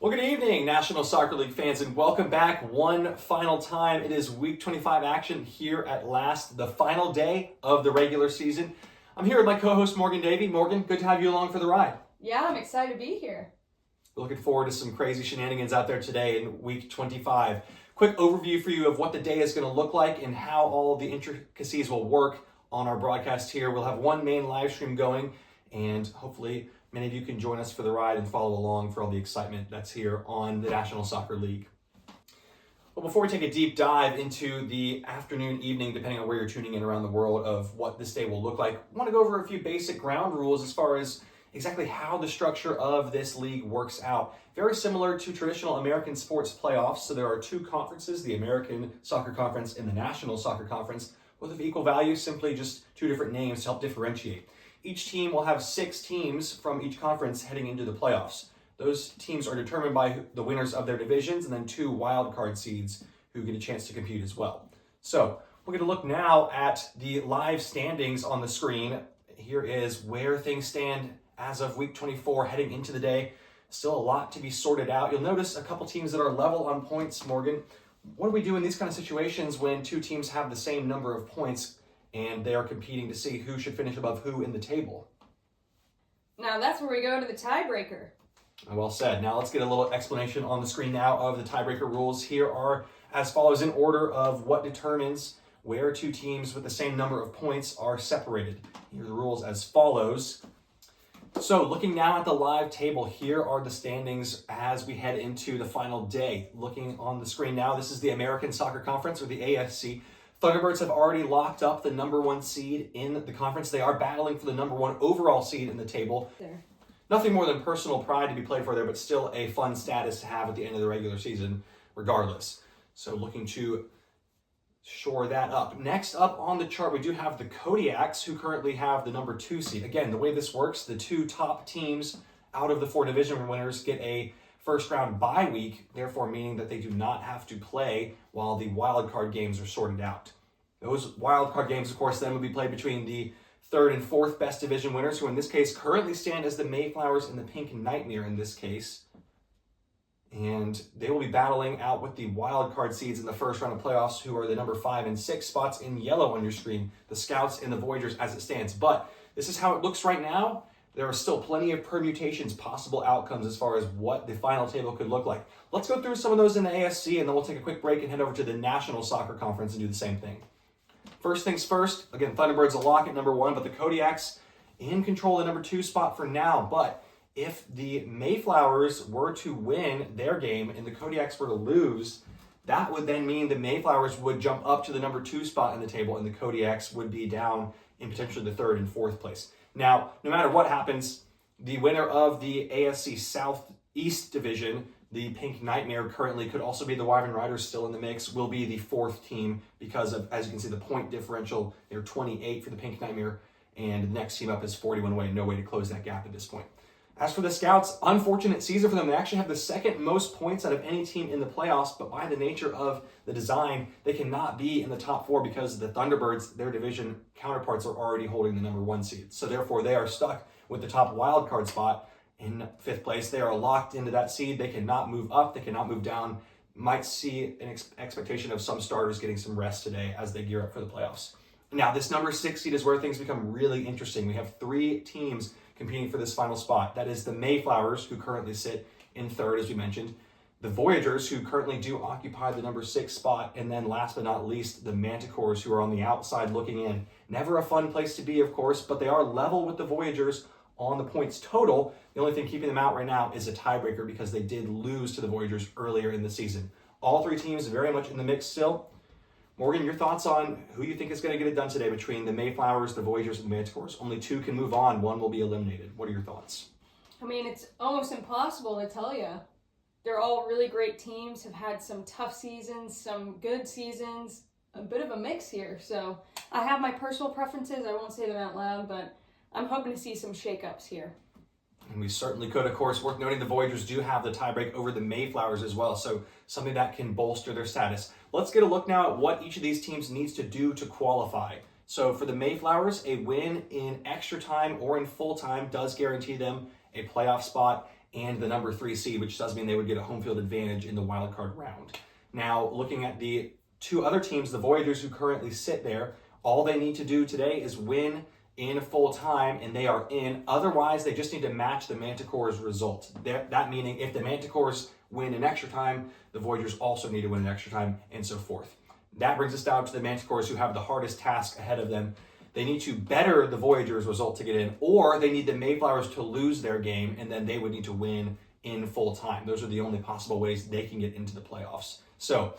Well, good evening, National Soccer League fans, and welcome back one final time. It is Week 25 action here at last, the final day of the regular season. I'm here with my co-host, Morgan Davey. Morgan, good to have you along for the ride. Yeah, I'm excited to be here. Looking forward to some crazy shenanigans out there today in Week 25. Quick overview for you of what the day is going to look like and how all the intricacies will work on our broadcast here. We'll have one main live stream going, and hopefully many of you can join us for the ride and follow along for all the excitement that's here on the National Soccer League. Well, before we take a deep dive into the afternoon, evening, depending on where you're tuning in around the world, of what this day will look like, I want to go over a few basic ground rules as far as exactly how the structure of this league works out. Very similar to traditional American sports playoffs. So there are two conferences, the American Soccer Conference and the National Soccer Conference, both of equal value, simply just two different names to help differentiate. Each team will have 6 teams from each conference heading into the playoffs. Those teams are determined by the winners of their divisions and then 2 wild card seeds who get a chance to compete as well. So we're going to look now at the live standings on the screen. Here is where things stand as of week 24 heading into the day. Still a lot to be sorted out. You'll notice a couple teams that are level on points, Morgan. What do we do in these kind of situations when 2 teams have the same number of points and they are competing to see who should finish above who in the table? Now that's where we go to the tiebreaker. Well said. Now let's get a little explanation on the screen now of the tiebreaker rules. Here are as follows in order of what determines where 2 teams with the same number of points are separated. Here are the rules as follows. So looking now at the live table, here are the standings as we head into the final day. Looking on the screen now, this is the American Soccer Conference, or the ASC. Thunderbirds have already locked up the number 1 seed in the conference. They are battling for the number 1 overall seed in the table. There. Nothing more than personal pride to be played for there, but still a fun status to have at the end of the regular season regardless. So looking to shore that up. Next up on the chart, we do have the Kodiaks, who currently have the number 2 seed. Again, the way this works, the 2 top teams out of the 4 division winners get a first round bye week, therefore meaning that they do not have to play while the wild card games are sorted out. Those wild card games, of course, then will be played between the 3rd and 4th best division winners, who in this case currently stand as the Mayflowers and the Pink Nightmare in this case. And they will be battling out with the wild card seeds in the first round of playoffs, who are the number 5 and 6 spots in yellow on your screen, the Scouts and the Voyagers as it stands. But this is how it looks right now. There are still plenty of permutations, possible outcomes as far as what the final table could look like. Let's go through some of those in the ASC, and then we'll take a quick break and head over to the National Soccer Conference and do the same thing. First things first, again, Thunderbirds a lock at number 1, but the Kodiaks in control of the number 2 spot for now. But if the Mayflowers were to win their game and the Kodiaks were to lose, that would then mean the Mayflowers would jump up to the number 2 spot in the table and the Kodiaks would be down in potentially the 3rd and 4th place. Now, no matter what happens, the winner of the ASC Southeast Division, the Pink Nightmare, currently could also be the Wyvern Riders, still in the mix, will be the 4th team because of, as you can see, the point differential. They're 28 for the Pink Nightmare, and the next team up is 41 away. No way to close that gap at this point. As for the Scouts, unfortunate season for them. They actually have the 2nd most points out of any team in the playoffs, but by the nature of the design, they cannot be in the top 4 because the Thunderbirds, their division counterparts, are already holding the number 1 seed. So therefore, they are stuck with the top wild card spot in 5th place. They are locked into that seed. They cannot move up. They cannot move down. Might see an expectation of some starters getting some rest today as they gear up for the playoffs. Now, this number 6 seed is where things become really interesting. We have 3 teams competing for this final spot. That is the Mayflowers, who currently sit in 3rd, as we mentioned, the Voyagers, who currently do occupy the number 6 spot, and then last but not least, the Manticores, who are on the outside looking in. Never a fun place to be, of course, but they are level with the Voyagers on the points total. The only thing keeping them out right now is a tiebreaker because they did lose to the Voyagers earlier in the season. All 3 teams very much in the mix still. Morgan, your thoughts on who you think is going to get it done today between the Mayflowers, the Voyagers, and the Manticores? Only 2 can move on. 1 will be eliminated. What are your thoughts? I mean, it's almost impossible to tell you. They're all really great teams, have had some tough seasons, some good seasons, a bit of a mix here. So I have my personal preferences. I won't say them out loud, but I'm hoping to see some shakeups here. And we certainly could. Of course, worth noting, the Voyagers do have the tiebreak over the Mayflowers as well, so something that can bolster their status. Let's get a look now at what each of these teams needs to do to qualify. So for the Mayflowers, a win in extra time or in full time does guarantee them a playoff spot and the number 3 seed, which does mean they would get a home field advantage in the wild card round. Now, looking at the 2 other teams, the Voyagers, who currently sit there, all they need to do today is win in full time, and they are in. Otherwise, they just need to match the Manticores' result. That meaning, if the Manticores win in extra time, the Voyagers also need to win in extra time, and so forth. That brings us down to the Manticores, who have the hardest task ahead of them. They need to better the Voyagers' result to get in, or they need the Mayflowers to lose their game, and then they would need to win in full time. Those are the only possible ways they can get into the playoffs. So,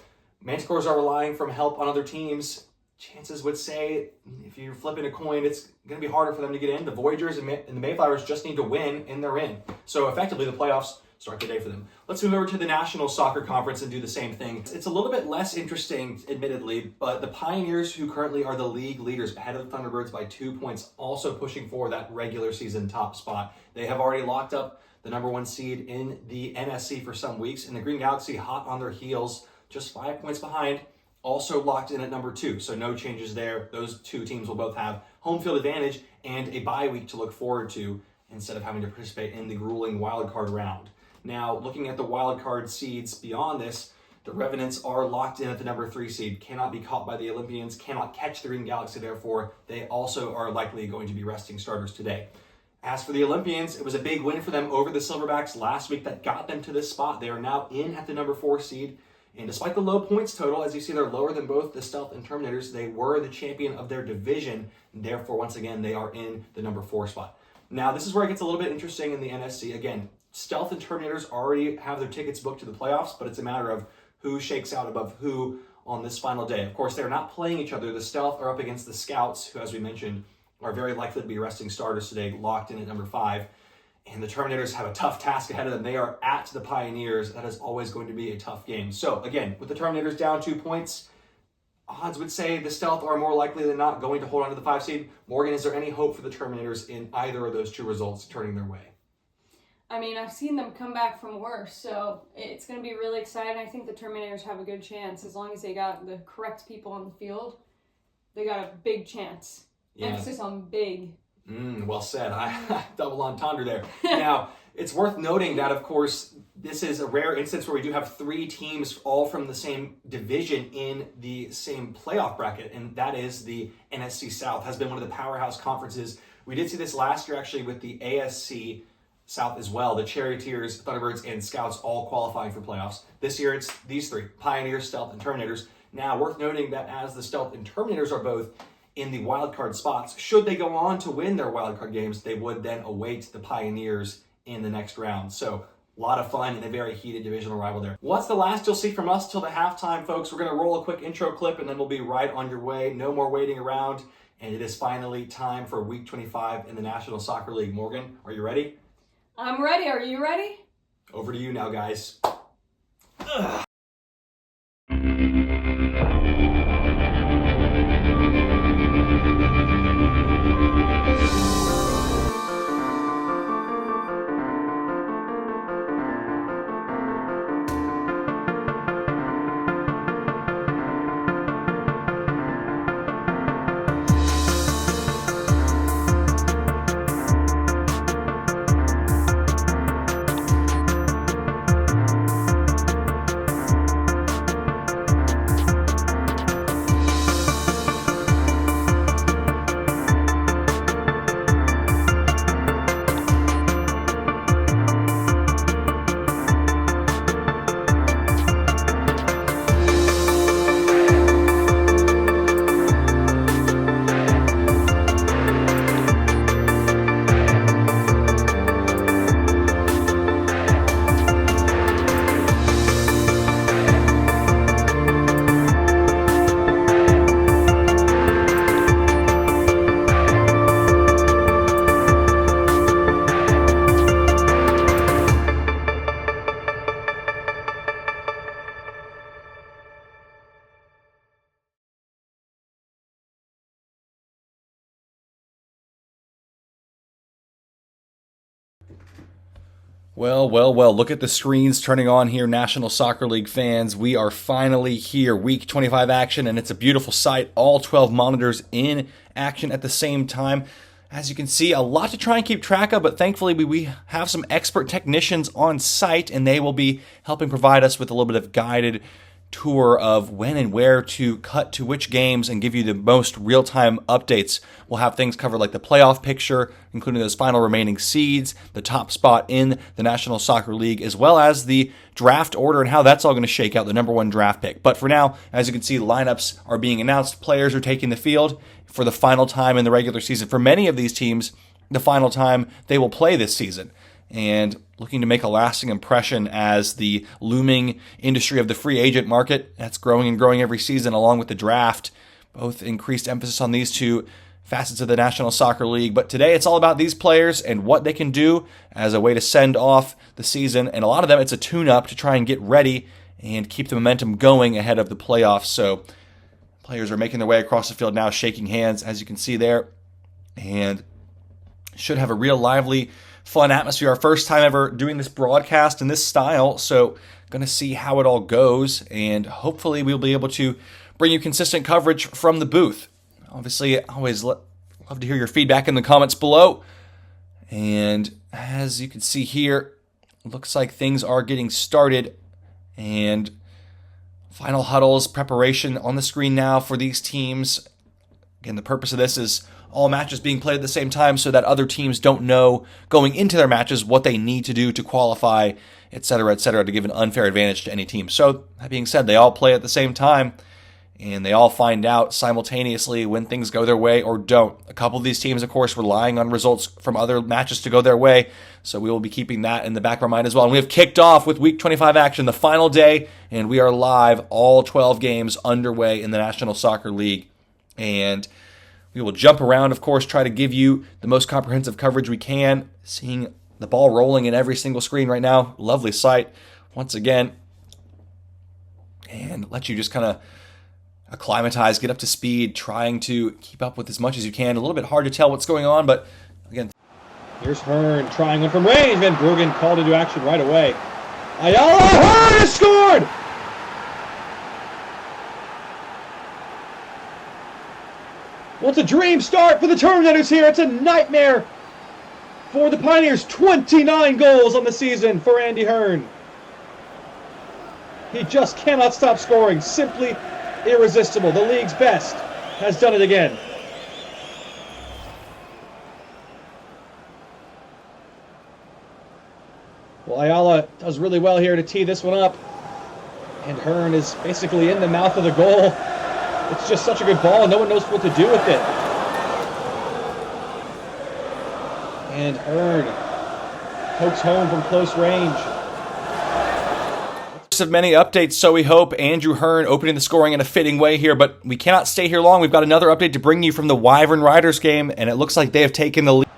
Manticores are relying from help on other teams. Chances would say, if you're flipping a coin, it's going to be harder for them to get in. The Voyagers and the Mayflowers just need to win, and they're in. So effectively, the playoffs start today for them. Let's move over to the National Soccer Conference and do the same thing. It's a little bit less interesting, admittedly, but the Pioneers, who currently are the league leaders ahead of the Thunderbirds by 2 points, also pushing for that regular season top spot. They have already locked up the number 1 seed in the NSC for some weeks, and the Green Galaxy, hot on their heels, just 5 points behind, also locked in at number 2, so no changes there. Those 2 teams will both have home field advantage and a bye week to look forward to instead of having to participate in the grueling wild card round. Now, looking at the wild card seeds beyond this, the Revenants are locked in at the number 3 seed, cannot be caught by the Olympians, cannot catch the Green Galaxy, therefore they also are likely going to be resting starters today. As for the Olympians, it was a big win for them over the Silverbacks last week that got them to this spot. They are now in at the number 4 seed. And despite the low points total, as you see, they're lower than both the Stealth and Terminators. They were the champion of their division. And therefore, once again, they are in the number 4 spot. Now, this is where it gets a little bit interesting in the NSC. Again, Stealth and Terminators already have their tickets booked to the playoffs, but it's a matter of who shakes out above who on this final day. Of course, they're not playing each other. The Stealth are up against the Scouts, who, as we mentioned, are very likely to be resting starters today, locked in at number 5. And the Terminators have a tough task ahead of them. They are at the Pioneers. That is always going to be a tough game. So, again, with the Terminators down 2 points, odds would say the Stealth are more likely than not going to hold on to the 5 seed. Morgan, is there any hope for the Terminators in either of those 2 results turning their way? I mean, I've seen them come back from worse, so it's going to be really exciting. I think the Terminators have a good chance. As long as they got the correct people on the field, they got a big chance. Yeah. Emphasis on big. Well said. I double entendre there. Now, it's worth noting that, of course, this is a rare instance where we do have 3 teams all from the same division in the same playoff bracket, and that is the NSC South. Has been one of the powerhouse conferences. We did see this last year, actually, with the ASC South as well. The Charioteers, Thunderbirds, and Scouts all qualifying for playoffs. This year, it's these 3, Pioneers, Stealth, and Terminators. Now, worth noting that as the Stealth and Terminators are both in the wildcard spots, should they go on to win their wildcard games, they would then await the Pioneers in the next round. So, a lot of fun and a very heated divisional rival there. What's the last you'll see from us till the halftime, folks? We're going to roll a quick intro clip, and then we'll be right on your way. No more waiting around, and it is finally time for Week 25 in the National Soccer League. Morgan, are you ready? I'm ready. Are you ready? Over to you now, guys. Well, look at the screens turning on here, National Soccer League fans. We are finally here, Week 25 action, and it's a beautiful sight. All 12 monitors in action at the same time. As you can see, a lot to try and keep track of, but thankfully we have some expert technicians on site, and they will be helping provide us with a little bit of guided tour of when and where to cut to which games and give you the most real-time updates. We'll have things covered like the playoff picture, including those final remaining seeds, the top spot in the National Soccer League, as well as the draft order and how that's all going to shake out, the number one draft pick. But for now, as you can see, lineups are being announced. Players are taking the field for the final time in the regular season. For many of these teams, the final time they will play this season. And looking to make a lasting impression as the looming industry of the free agent market that's growing and growing every season, along with the draft. Both increased emphasis on these two facets of the National Soccer League. But today it's all about these players and what they can do as a way to send off the season. And a lot of them, it's a tune-up to try and get ready and keep the momentum going ahead of the playoffs. So players are making their way across the field now, shaking hands, as you can see there. And should have a real lively, fun atmosphere. Our first time ever doing this broadcast in this style, so going to see how it all goes, and hopefully we'll be able to bring you consistent coverage from the booth. Obviously, I always love to hear your feedback in the comments below. And as you can see here, looks like things are getting started, and final huddles, preparation on the screen now for these teams. Again, the purpose of this is all matches being played at the same time so that other teams don't know going into their matches what they need to do to qualify, etc., to give an unfair advantage to any team. So, that being said, they all play at the same time, and they all find out simultaneously when things go their way or don't. A couple of these teams, of course, relying on results from other matches to go their way, so we will be keeping that in the back of our mind as well. And we have kicked off with Week 25 action, the final day, and we are live, all 12 games underway in the National Soccer League. And we will jump around, of course, try to give you the most comprehensive coverage we can. Seeing the ball rolling in every single screen right now. Lovely sight, once again. And let you just kind of acclimatize, get up to speed, trying to keep up with as much as you can. A little bit hard to tell what's going on, but again. Here's Hearn trying one from range. Van Bruggen called into action right away. Ayala, Hearn has scored! Well, it's a dream start for the Terminators here. It's a nightmare for the Pioneers. 29 goals on the season for Andy Hearn. He just cannot stop scoring. Simply irresistible. The league's best has done it again. Well, Ayala does really well here to tee this one up. And Hearn is basically in the mouth of the goal. It's just such a good ball, and no one knows what to do with it. And Hearn pokes home from close range. Of many updates, so we hope. Andrew Hearn opening the scoring in a fitting way here, but we cannot stay here long. We've got another update to bring you from the Wyvern Riders game, and it looks like they have taken the lead.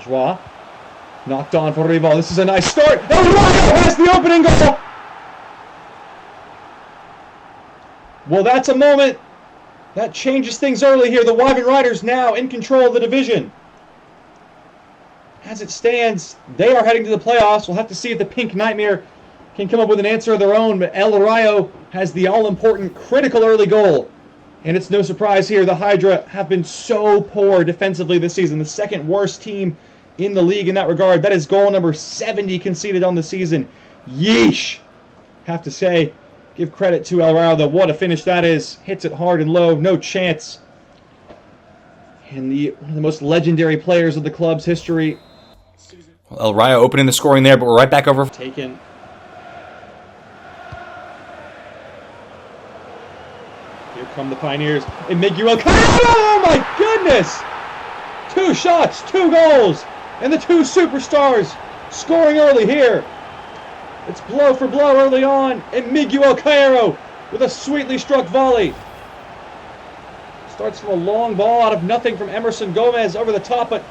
Joie knocked on for Rival. This is a nice start. El Rayo has the opening goal. Well, that's a moment that changes things early here. The Wyvern Riders now in control of the division. As it stands, they are heading to the playoffs. We'll have to see if the Pink Nightmare can come up with an answer of their own, but El Rayo has the all-important critical early goal. And it's no surprise here, the Hydra have been so poor defensively this season, the second worst team in the league in that regard. That is goal number 70 conceded on the season. Yeesh! Have to say, give credit to El Rayo, though. What a finish that is. Hits it hard and low, no chance. And one of the most legendary players of the club's history. Well, El Rayo opening the scoring there, but we're right back over. Taken. Here come the Pioneers. And Miguel. Oh my goodness! 2 shots, 2 goals, and the 2 superstars scoring early here. It's blow for blow early on, and Miguel Cairo with a sweetly struck volley. Starts from a long ball out of nothing from Emerson Gomez over the top, but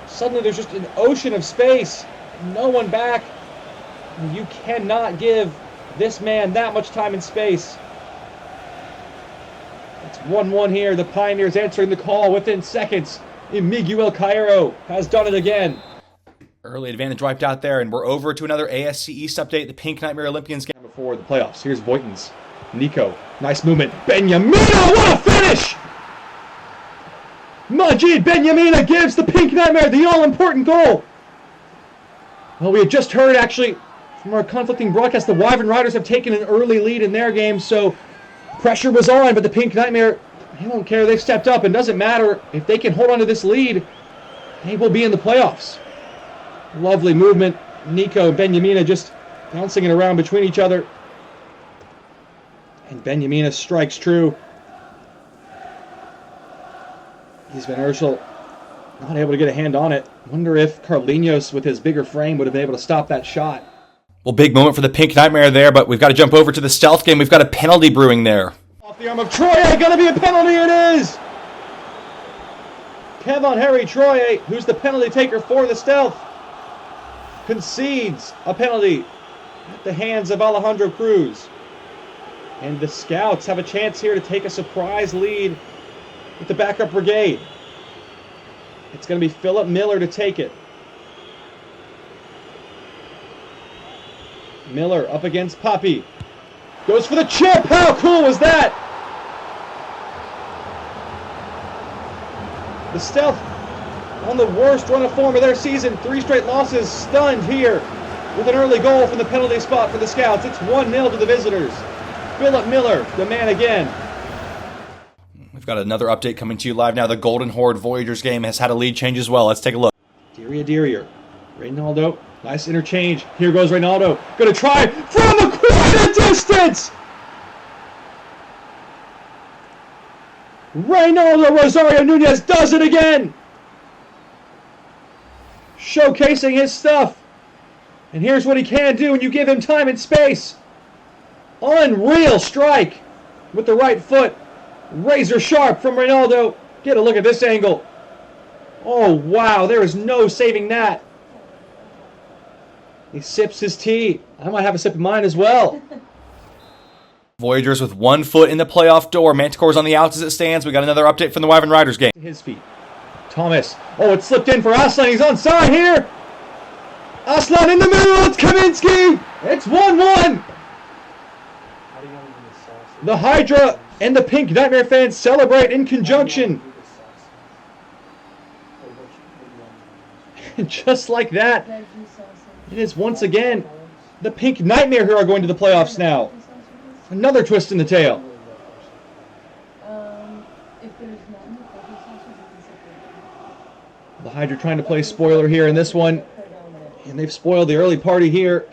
suddenly there's just an ocean of space. No one back. You cannot give this man that much time and space. It's 1-1 here. The Pioneers answering the call within seconds. And Miguel Cairo has done it again. Early advantage wiped out there, and we're over to another ASC East update. The Pink Nightmare Olympians game. Before the playoffs, here's Voigtens. Nico, nice movement. Benyamino, what a finish! Majid Benyamina gives the Pink Nightmare the all-important goal. Well, we had just heard, actually, from our conflicting broadcast, the Wyvern Riders have taken an early lead in their game, so pressure was on, but the Pink Nightmare, they don't care. They've stepped up, and doesn't matter if they can hold on to this lead, they will be in the playoffs. Lovely movement. Nico and Benyamina just bouncing it around between each other. And Benyamina strikes true. He's Van Herschel not able to get a hand on it. Wonder if Carlinhos, with his bigger frame, would have been able to stop that shot. Well, big moment for the Pink Nightmare there, but we've got to jump over to the stealth game. We've got a penalty brewing there. Off the arm of Troye, gonna be a penalty, it is! Kevin Harry Troye, who's the penalty taker for the stealth, concedes a penalty at the hands of Alejandro Cruz. And the Scouts have a chance here to take a surprise lead with the backup brigade. It's going to be Philip Miller to take it. Miller up against Poppy. Goes for the chip. How cool was that? The Stealth on the worst run of form of their season. 3 straight losses, stunned here with an early goal from the penalty spot for the Scouts. It's 1-0 to the visitors. Philip Miller, the man again. We've got another update coming to you live now. The Golden Horde Voyagers game has had a lead change as well. Let's take a look. Dirier. Reynaldo, nice interchange. Here goes Reynaldo. Gonna try from the corner distance! Reynaldo Rosario Nunez does it again! Showcasing his stuff. And here's what he can do when you give him time and space. Unreal strike with the right foot. Razor sharp from Reynaldo. Get a look at this angle. Oh, wow. There is no saving that. He sips his tea. I might have a sip of mine as well. Voyagers with 1 foot in the playoff door. Manticore's on the outs as it stands. We got another update from the Wyvern Riders game. His feet. Thomas. Oh, it slipped in for Aslan. He's onside here. Aslan in the middle. It's Kaminsky. It's 1-1. The Hydra and the Pink Nightmare fans celebrate in conjunction. And just like that, it is once again the Pink Nightmare who are going to the playoffs now. Another twist in the tail. The Hydra trying to play spoiler here in this one. And they've spoiled the early party here.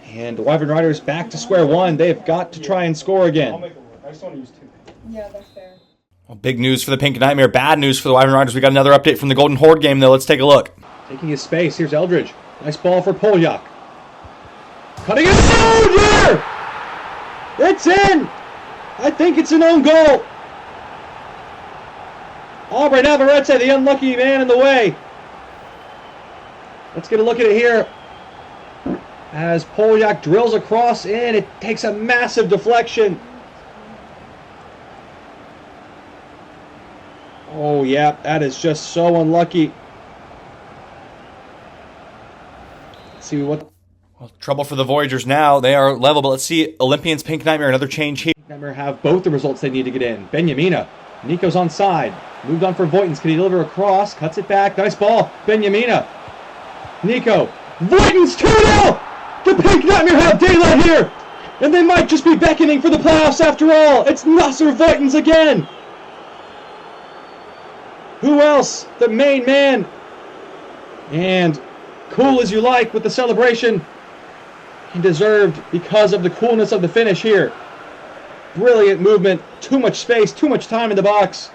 And the Wyvern Riders back to square one. They've got to try and score again. I just want to use 2. Yeah, that's fair. Well, big news for the Pink Nightmare. Bad news for the Wyvern Riders. We got another update from the Golden Horde game, though. Let's take a look. Taking his space. Here's Eldridge. Nice ball for Polyak. Cutting it through here! It's in! I think it's an own goal. Aubrey Navarrete, the unlucky man in the way. Let's get a look at it here. As Polyak drills across in, it takes a massive deflection. Oh, yeah, that is just so unlucky. Let's see what... Well, trouble for the Voyagers now. They are level, but let's see Olympians, Pink Nightmare, another change here. Nightmare have both the results they need to get in. Benyamina. Nico's onside. Moved on for Voigtens. Can he deliver a cross? Cuts it back. Nice ball. Benyamina. Nico. Voigtens 2-0! The Pink Nightmare have daylight here! And they might just be beckoning for the playoffs after all! It's Nasser Voigtens again! Who else? The main man! And cool as you like with the celebration. And deserved because of the coolness of the finish here. Brilliant movement. Too much space. Too much time in the box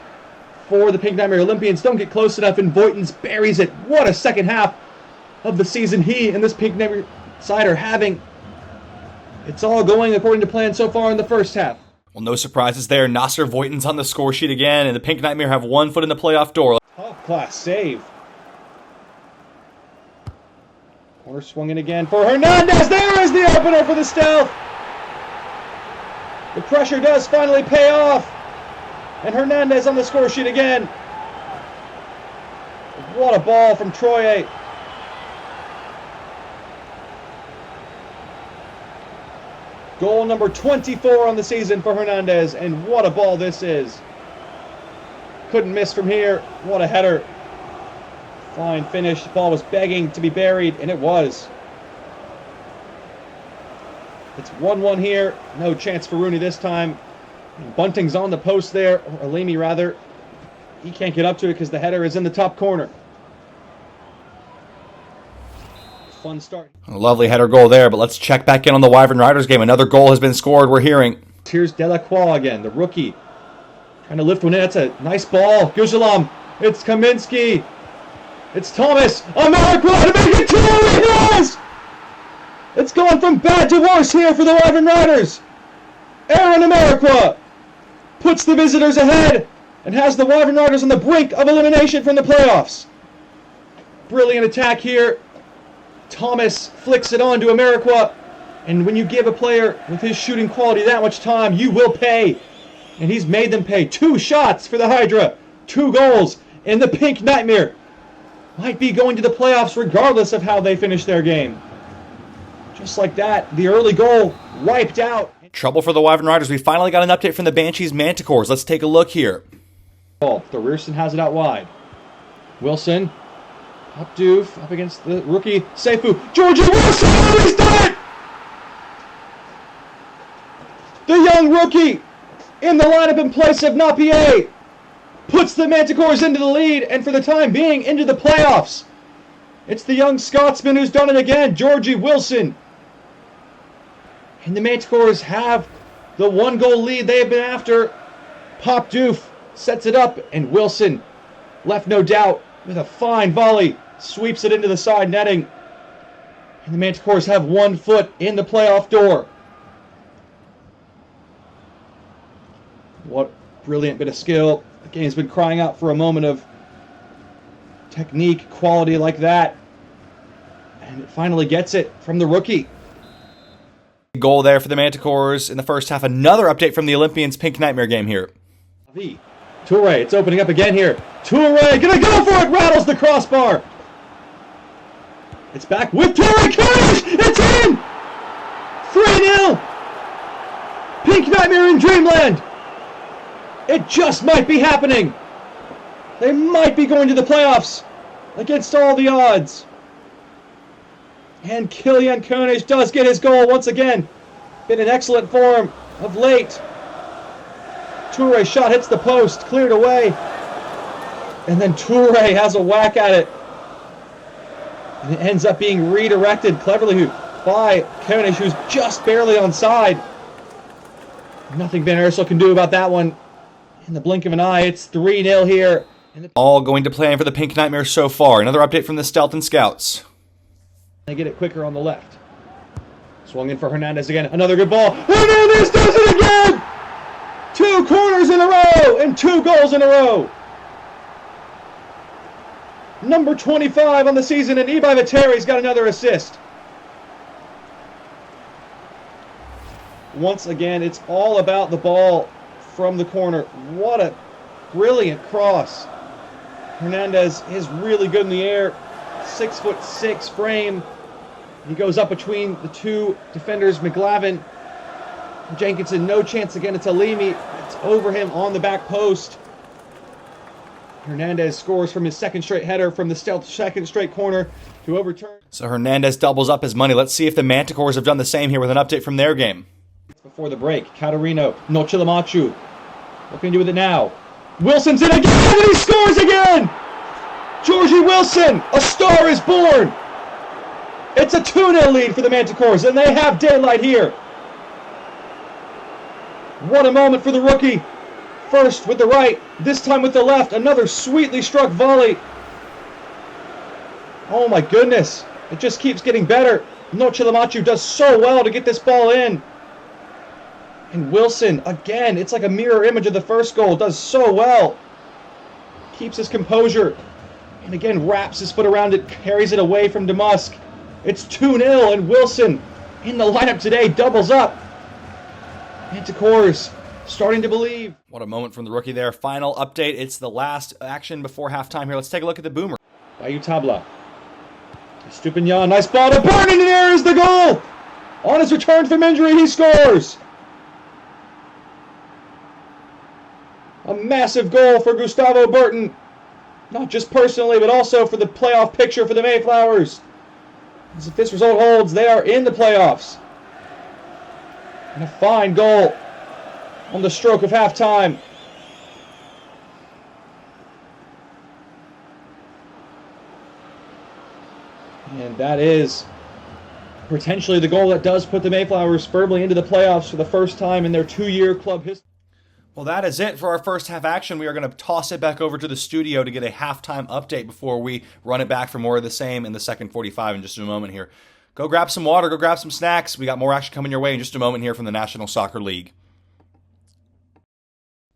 for the Pink Nightmare. Olympians don't get close enough and Voigtens buries it. What a second half of the season he and this Pink Nightmare side are having. It's all going according to plan so far in the first half. Well, no surprises there. Nasser Voigtens on the score sheet again, and the Pink Nightmare have 1 foot in the playoff door. Top class save. Corner swung in again for Hernandez. There is the opener for the Stealth. The pressure does finally pay off. And Hernandez on the score sheet again. What a ball from Troye. Goal number 24 on the season for Hernandez, and what a ball this is. Couldn't miss from here. What a header. Fine finish. The ball was begging to be buried, and it was. It's 1-1 here. No chance for Rooney this time. Bunting's on the post there, or Alimi rather. He can't get up to it because the header is in the top corner. Fun start. A lovely header goal there, but let's check back in on the Wyvern Riders game. Another goal has been scored, we're hearing. Here's Delacroix again, the rookie. Trying to lift one in. That's a nice ball. Gujalam. It's Kaminsky. It's Thomas. America to make it 2 yes! It's going from bad to worse here for the Wyvern Riders. Aaron America puts the visitors ahead and has the Wyvern Riders on the brink of elimination from the playoffs. Brilliant attack here. Thomas flicks it on to America. And when you give a player with his shooting quality that much time, you will pay. And he's made them pay. 2 shots for the Hydra. 2 goals. And the Pink Nightmare might be going to the playoffs regardless of how they finish their game. Just like that, the early goal wiped out. Trouble for the Wyvern Riders. We finally got an update from the Banshees Manticores. Let's take a look here. Thorirson has it out wide. Wilson. Up Doof. Up against the rookie. Seifu. Georgie Wilson! Oh, he's done it! The young rookie in the lineup in place of Napier puts the Manticores into the lead and for the time being into the playoffs. It's the young Scotsman who's done it again, Georgie Wilson. And the Manticores have the 1-goal lead they have been after. Pop Doof sets it up and Wilson, left no doubt, with a fine volley, sweeps it into the side netting. And the Manticores have 1 foot in the playoff door. What brilliant bit of skill. The game's been crying out for a moment of technique, quality like that. And it finally gets it from the rookie. Goal there for the Manticores in the first half. Another update from the Olympians Pink Nightmare game here. Toure, it's opening up again here. Toure, gonna go for it, rattles the crossbar. It's back with Toure, Kurdish, it's in! 3-0! Pink Nightmare in Dreamland! It just might be happening. They might be going to the playoffs against all the odds. And Kylian Koenig does get his goal once again. Been in excellent form of late. Toure shot hits the post, cleared away. And then Toure has a whack at it. And it ends up being redirected cleverly by Koenig, who's just barely onside. Nothing Van Ursel can do about that one. In the blink of an eye, it's 3-0 here. All going to plan for the Pink Nightmare so far. Another update from the Stealth and Scouts. They get it quicker on the left. Swung in for Hernandez again. Another good ball. Hernandez does it again! 2 corners in a row and 2 goals in a row. Number 25 on the season, and Ibai Vitteri's got another assist. Once again, it's all about the ball from the corner. What a brilliant cross. Hernandez is really good in the air. 6'6" frame. He goes up between the 2 defenders, McGlavin. Jenkinson, no chance again. It's Alimi. It's over him on the back post. Hernandez scores from his 2nd straight header from the Stealth 2nd straight corner to overturn. So Hernandez doubles up his money. Let's see if the Manticores have done the same here with an update from their game. Before the break, Catarino, Nochilamachu. What can he do with it now? Wilson's in again, and he scores again! Georgie Wilson, a star is born! It's a 2-0 lead for the Manticores, and they have daylight here. What a moment for the rookie. First with the right, this time with the left. Another sweetly struck volley. Oh my goodness. It just keeps getting better. Nochilamachu does so well to get this ball in. And Wilson, again, it's like a mirror image of the first goal. Does so well. Keeps his composure. And again, wraps his foot around it. Carries it away from Damask. It's 2-0, and Wilson in the lineup today doubles up. Manticores starting to believe. What a moment from the rookie there. Final update. It's the last action before halftime here. Let's take a look at the boomer. Bayou Tabla. Stupinian, nice ball to burn in the air is the goal! On his return from injury, he scores! A massive goal for Gustavo Burton. Not just personally, but also for the playoff picture for the Mayflowers. As if this result holds, they are in the playoffs. And a fine goal on the stroke of halftime. And that is potentially the goal that does put the Mayflowers firmly into the playoffs for the first time in their 2-year club history. Well, that is it for our first half action. We are going to toss it back over to the studio to get a halftime update before we run it back for more of the same in the second 45 in just a moment here. Go grab some water, go grab some snacks. We got more action coming your way in just a moment here from the National Soccer League.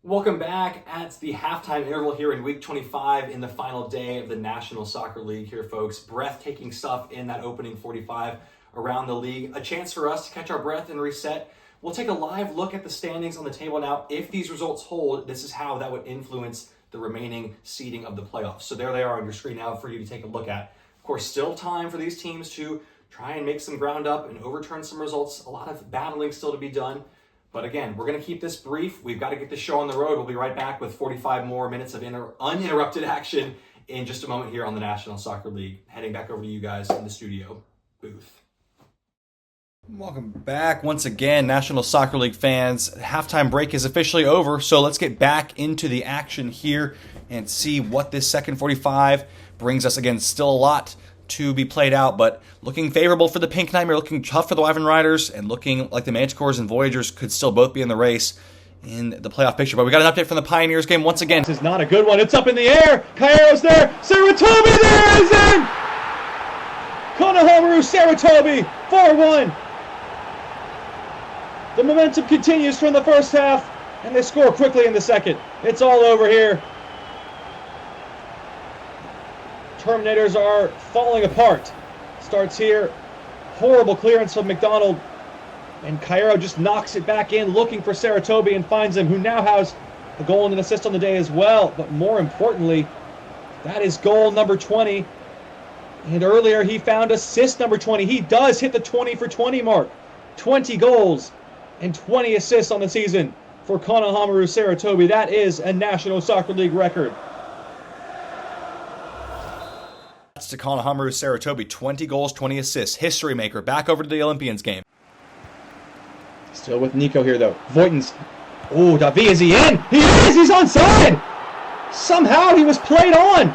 Welcome back at the halftime interval here in week 25 in the final day of the National Soccer League here, folks. Breathtaking stuff in that opening 45 around the league. A chance for us to catch our breath and reset. We'll take a live look at the standings on the table now. If these results hold, this is how that would influence the remaining seeding of the playoffs. So there they are on your screen now for you to take a look at. Of course, still time for these teams to try and make some ground up and overturn some results. A lot of battling still to be done. But again, we're going to keep this brief. We've got to get this show on the road. We'll be right back with 45 more minutes of uninterrupted action in just a moment here on the National Soccer League. Heading back over to you guys in the studio booth. Welcome back once again, National Soccer League fans. Halftime break is officially over, so let's get back into the action here and see what this second 45 brings us. Again, still a lot to be played out, but looking favorable for the Pink Nightmare, looking tough for the Wyvern Riders, and looking like the Manticores and Voyagers could still both be in the race in the playoff picture. But we got an update from the Pioneers game once again. This is not a good one. It's up in the air. Cairo's there. Saratobi there is in. Konohamaru Saratobi 4-1. The momentum continues from the first half, and they score quickly in the second. It's all over here. Terminators are falling apart. Starts here. Horrible clearance from McDonald. And Cairo just knocks it back in, looking for Saratobi and finds him, who now has a goal and an assist on the day as well. But more importantly, that is goal number 20. And earlier he found assist number 20. He does hit the 20 for 20 mark. 20 goals and 20 assists on the season for Konohamaru Saratobi. That is a National Soccer League record. That's to Konohamaru Saratobi, 20 goals, 20 assists. History maker. Back over to the Olympians game. Still with Nico here, though. Voigtens. Oh, Davi, is he in? He is! He's onside! Somehow he was played on.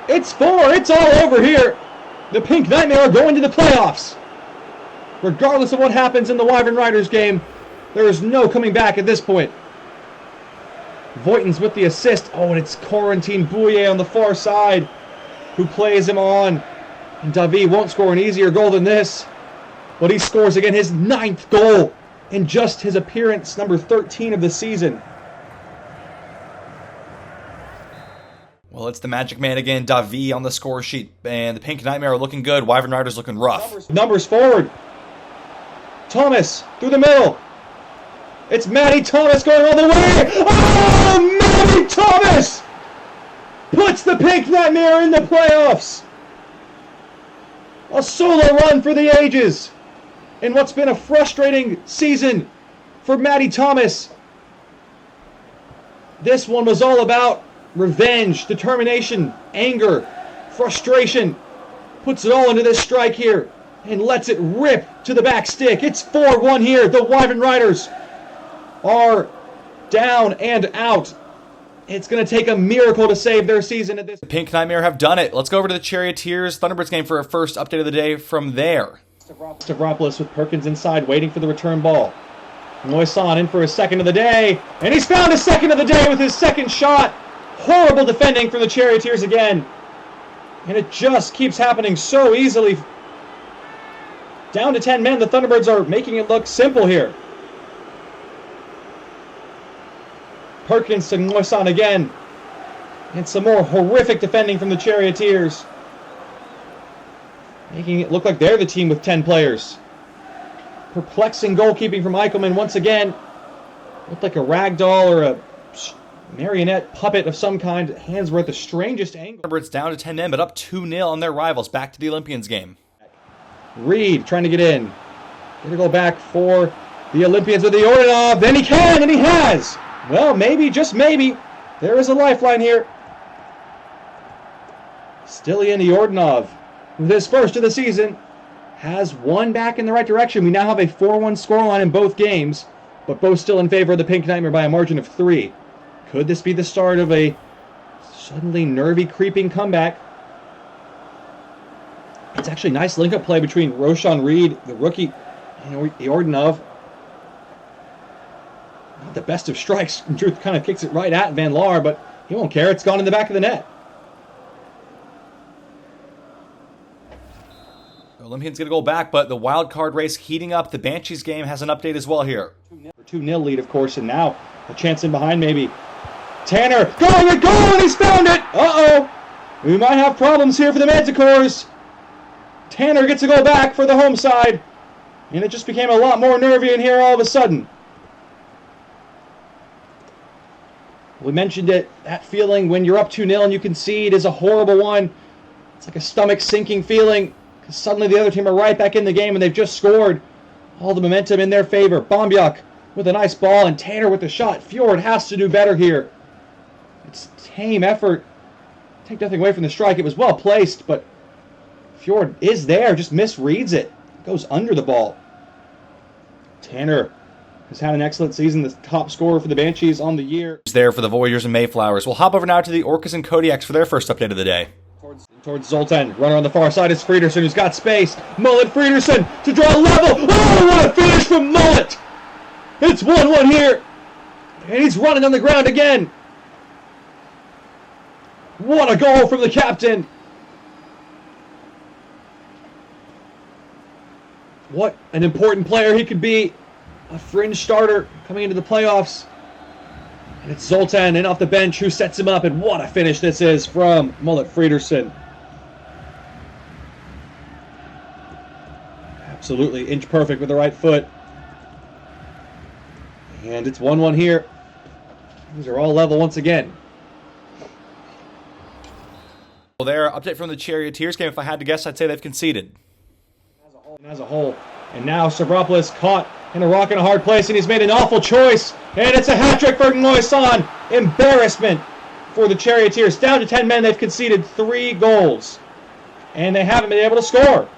It's 4. It's all over here. The Pink Nightmare are going to the playoffs. Regardless of what happens in the Wyvern Riders game, there is no coming back at this point. Voigtens with the assist. Oh, and it's Corentin Bouye on the far side who plays him on. And Davi won't score an easier goal than this. But he scores again his 9th goal in just his appearance, number 13 of the season. Well, it's the Magic Man again, Davi on the score sheet. And the Pink Nightmare are looking good. Wyvern Riders looking rough. Numbers forward. Thomas through the middle. It's Matty Thomas going all the way. Oh, Matty Thomas puts the Pink Nightmare in the playoffs. A solo run for the ages in what's been a frustrating season for Matty Thomas. This one was all about revenge, determination, anger, frustration. Puts it all into this strike here and lets it rip to the back stick. It's 4-1 here. The Wyvern Riders are down and out. It's going to take a miracle to save their season at this. The Pink Nightmare have done it. Let's go over to the Charioteers Thunderbirds game for our first update of the day from there. Stavropoulos with Perkins inside, waiting for the return ball. Moisan in for his second of the day, and he's found his second of the day with his second shot. Horrible defending from the Charioteers again. And it just keeps happening so easily. Down to 10 men, the Thunderbirds are making it look simple here. Perkins to Moisan again. And some more horrific defending from the Charioteers. Making it look like they're the team with 10 players. Perplexing goalkeeping from Eichelman once again. Looked like a rag doll or a marionette puppet of some kind. Hands were at the strangest angle. Thunderbirds down to 10 men, but up 2-0 on their rivals. Back to the Olympians game. Reed trying to get in. Gonna go back for the Olympians with the Ordanov. Then he can, and he has. Well, maybe, just maybe, there is a lifeline here. Stilian Yordanov, with his first of the season, has one back in the right direction. We now have a 4-1 scoreline in both games, but both still in favor of the Pink Nightmare by a margin of 3. Could this be the start of a suddenly nervy, creeping comeback? It's actually a nice link-up play between Roshan Reed, the rookie, and Yordanov. Not the best of strikes. Drew kind of kicks it right at Van Laar, but he won't care. It's gone in the back of the net. Olympians get a goal back, but the wild card race heating up. The Banshees game has an update as well here. 2-0 lead, of course, and now a chance in behind maybe. Tanner going and going, he's found it! Uh-oh! We might have problems here for the Manticores. Tanner gets a goal back for the home side, and it just became a lot more nervy in here all of a sudden. We mentioned it, that feeling when you're up 2-0 and you concede is a horrible one. It's like a stomach-sinking feeling. Suddenly the other team are right back in the game and they've just scored. All the momentum in their favor. Bombyuk with a nice ball and Tanner with the shot. Fjord has to do better here. It's a tame effort. Take nothing away from the strike. It was well placed, but Fjord is there, just misreads it. Goes under the ball. Tanner has had an excellent season, the top scorer for the Banshees on the year. He's there for the Voyagers and Mayflowers. We'll hop over now to the Orcas and Kodiaks for their first update of the day. Towards Zoltan. Runner on the far side is Friederson, who's got space. Mullet Friederson to draw a level. Oh, what a finish from Mullet! It's 1-1 here. And he's running on the ground again. What a goal from the captain. What an important player he could be. A fringe starter coming into the playoffs. And it's Zoltan in off the bench who sets him up. And what a finish this is from Mullet Friederson. Absolutely inch perfect with the right foot. And it's 1-1 here. These are all level once again. Well, there, update from the Charioteers game. If I had to guess, I'd say they've conceded. As a whole. And now Stavropoulos caught in a rock and a hard place, and he's made an awful choice. And it's a hat-trick for Ngoisan. Embarrassment for the Charioteers. Down to 10 men, they've conceded 3 goals. And they haven't been able to score.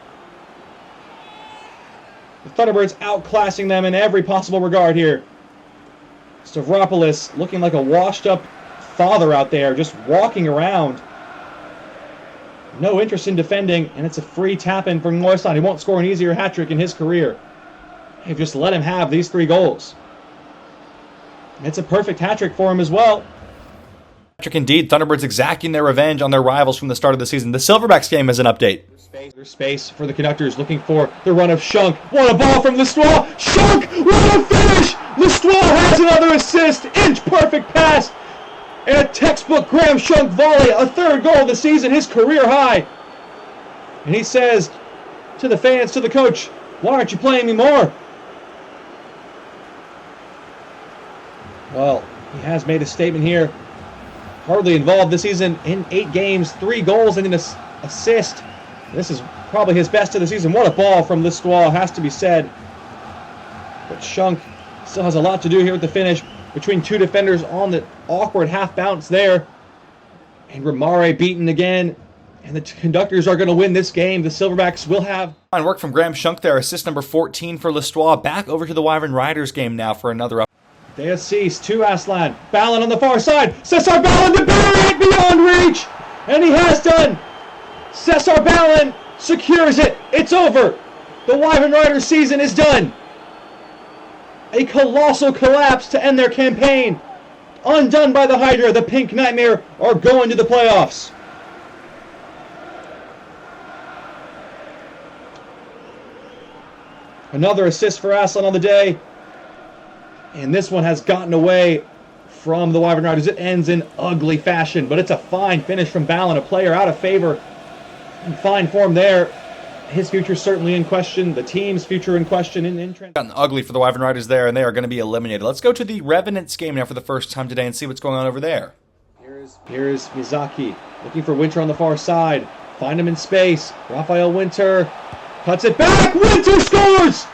The Thunderbirds outclassing them in every possible regard here. Stavropoulos looking like a washed-up father out there, just walking around. No interest in defending, and it's a free tap-in for Ngoisan. He won't score an easier hat-trick in his career. They've just let him have these 3 goals. And it's a perfect hat-trick for him as well. Hat-trick indeed. Thunderbirds exacting their revenge on their rivals from the start of the season. The Silverbacks game is an update. There's space for the Conductors, looking for the run of Shunk. What a ball from Lestois! Shunk! What a finish! Lestois has another assist! Inch-perfect pass! And a textbook Graham Shunk volley, a 3rd goal of the season, his career high. And he says to the fans, to the coach, why aren't you playing me more? Well, he has made a statement here. Hardly involved this season in 8 games, 3 goals and an assist. This is probably his best of the season. What a ball from Lestois, has to be said. But Shunk still has a lot to do here with the finish. Between 2 defenders on the awkward half bounce there. And Ramare beaten again. And the Conductors are going to win this game. The Silverbacks will have... Fine work from Graham Shunk there. Assist number 14 for Lestois. Back over to the Wyvern Riders game now for another up. They have ceased to Aslan. Ballon on the far side. Cesar Ballon to bury it beyond reach. And he has done. Cesar Ballon secures it. It's over. The Wyvern Riders season is done. A colossal collapse to end their campaign. Undone by the Hydra, the Pink Nightmare are going to the playoffs. Another assist for Aslan on the day. And this one has gotten away from the Wyvern Riders. It ends in ugly fashion, but it's a fine finish from Ballon, a player out of favor. In fine form there. His future certainly in question. The team's future in question. Gotten ugly for the Wyvern Riders there, and they are going to be eliminated. Let's go to the Revenants game now for the first time today and see what's going on over there. Here's Mizaki looking for Winter on the far side. Find him in space. Raphael Winter cuts it back. Winter scores!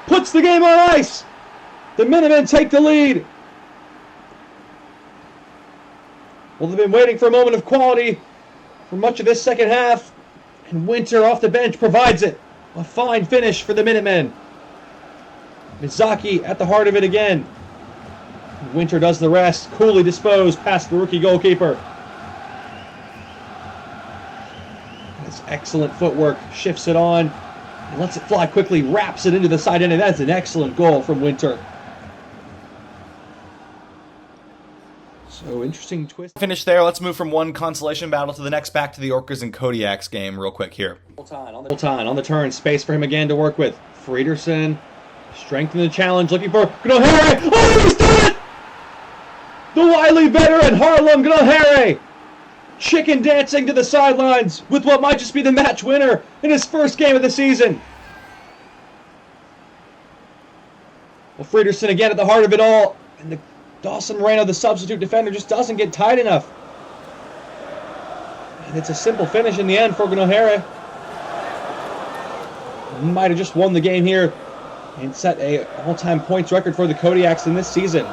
Puts the game on ice. The Minutemen take the lead. Well, they've been waiting for a moment of quality for much of this second half, and Winter off the bench provides it. A fine finish for the Minutemen. Mizaki at the heart of it again. Winter does the rest, coolly disposed past the rookie goalkeeper. That's excellent footwork, shifts it on, and lets it fly quickly, wraps it into the side end, and that's an excellent goal from Winter. So interesting twist. Finish there. Let's move from one consolation battle to the next, back to the Orcas and Kodiaks game real quick here. On the turn, space for him again to work with. Friederson, strengthening the challenge, looking for Gnohere. Oh, he's done it! The wily veteran Harlem Gnohere, chicken dancing to the sidelines with what might just be the match winner in his first game of the season. Well, Friederson again at the heart of it all, and the Dawson Moreno, the substitute defender, just doesn't get tight enough. And it's a simple finish in the end for Gnohere. Might have just won the game here and set a all-time points record for the Kodiaks in this season.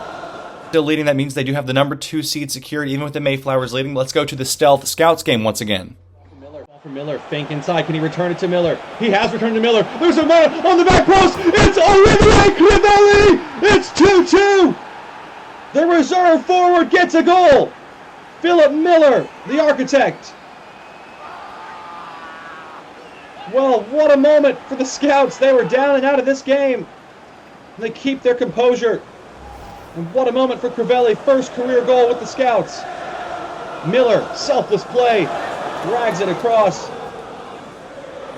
Still leading, that means they do have the number 2 seed secured, even with the Mayflowers leading. Let's go to the Stealth Scouts game once again. Ball for Miller, fake inside. Can he return it to Miller? He has returned to Miller. There's a man on the back post. It's Olivier Crivelli. It's 2-2. The reserve forward gets a goal. Philip Miller, the architect. Well, what a moment for the Scouts. They were down and out of this game. They keep their composure. And what a moment for Crivelli. First career goal with the Scouts. Miller, selfless play. Drags it across.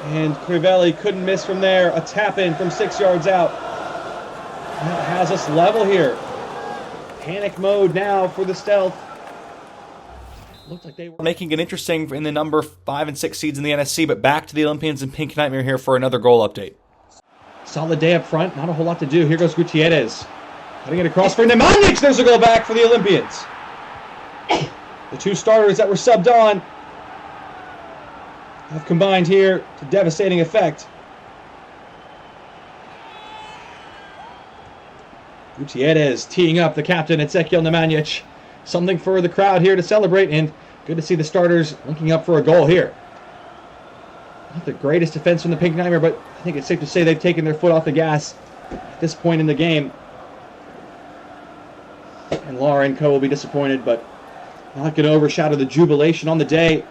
And Crivelli couldn't miss from there. A tap in from 6 yards out. That has us level here. Panic mode now for the Stealth. Looked like they were Making it interesting in the number 5 and 6 seeds in the NSC, but back to the Olympians and Pink Nightmare here for another goal update. solid day up front. Not a whole lot to do. Here goes Gutierrez. Cutting it across for Nemanja. There's a goal back for the Olympians. The two starters that were subbed on have combined here to devastating effect. Gutierrez teeing up the captain, Ezekiel Nemanja. Something for the crowd here to celebrate, and good to see the starters linking up for a goal here. Not the greatest defense from the Pink Nightmare, but I think it's safe to say they've taken their foot off the gas at this point in the game. And Laura and Co. will be disappointed, but not going to overshadow the jubilation on the day.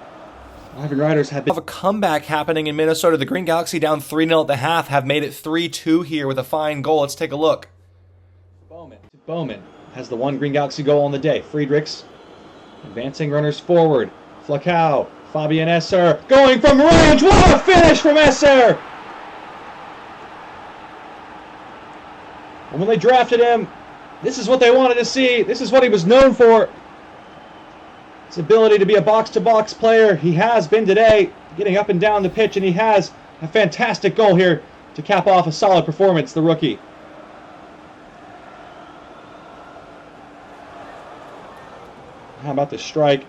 Ivan Riders have been... Have a comeback happening in Minnesota. The Green Galaxy down 3-0 at the half have made it 3-2 here with a fine goal. Let's take a look. Bowman has the one Green Galaxy goal on the day. Friedrichs advancing runners forward. Flacao, Fabian Esser going from range. What a finish from Esser! And when they drafted him, this is what they wanted to see. This is what he was known for. His ability to be a box-to-box player. He has been today, getting up and down the pitch, and he has a fantastic goal here to cap off a solid performance, the rookie. How about the strike?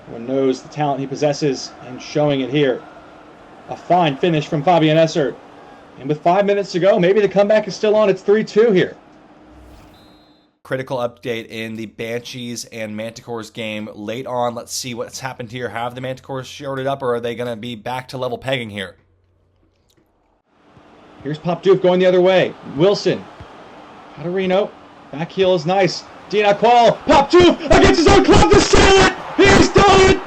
Everyone knows the talent he possesses and showing it here. A fine finish from Fabian Esser. And with 5 minutes to go, maybe the comeback is still on. It's 3-2 here. Critical update in the Banshees and Manticores game late on. Let's see what's happened here. Have the Manticores shorted up, or are they going to be back to level pegging here? Here's Pop Doof going the other way. Wilson. Catarino. Back heel is nice. Dina Qual. Pop Doof against his own club to seal it. He's done it.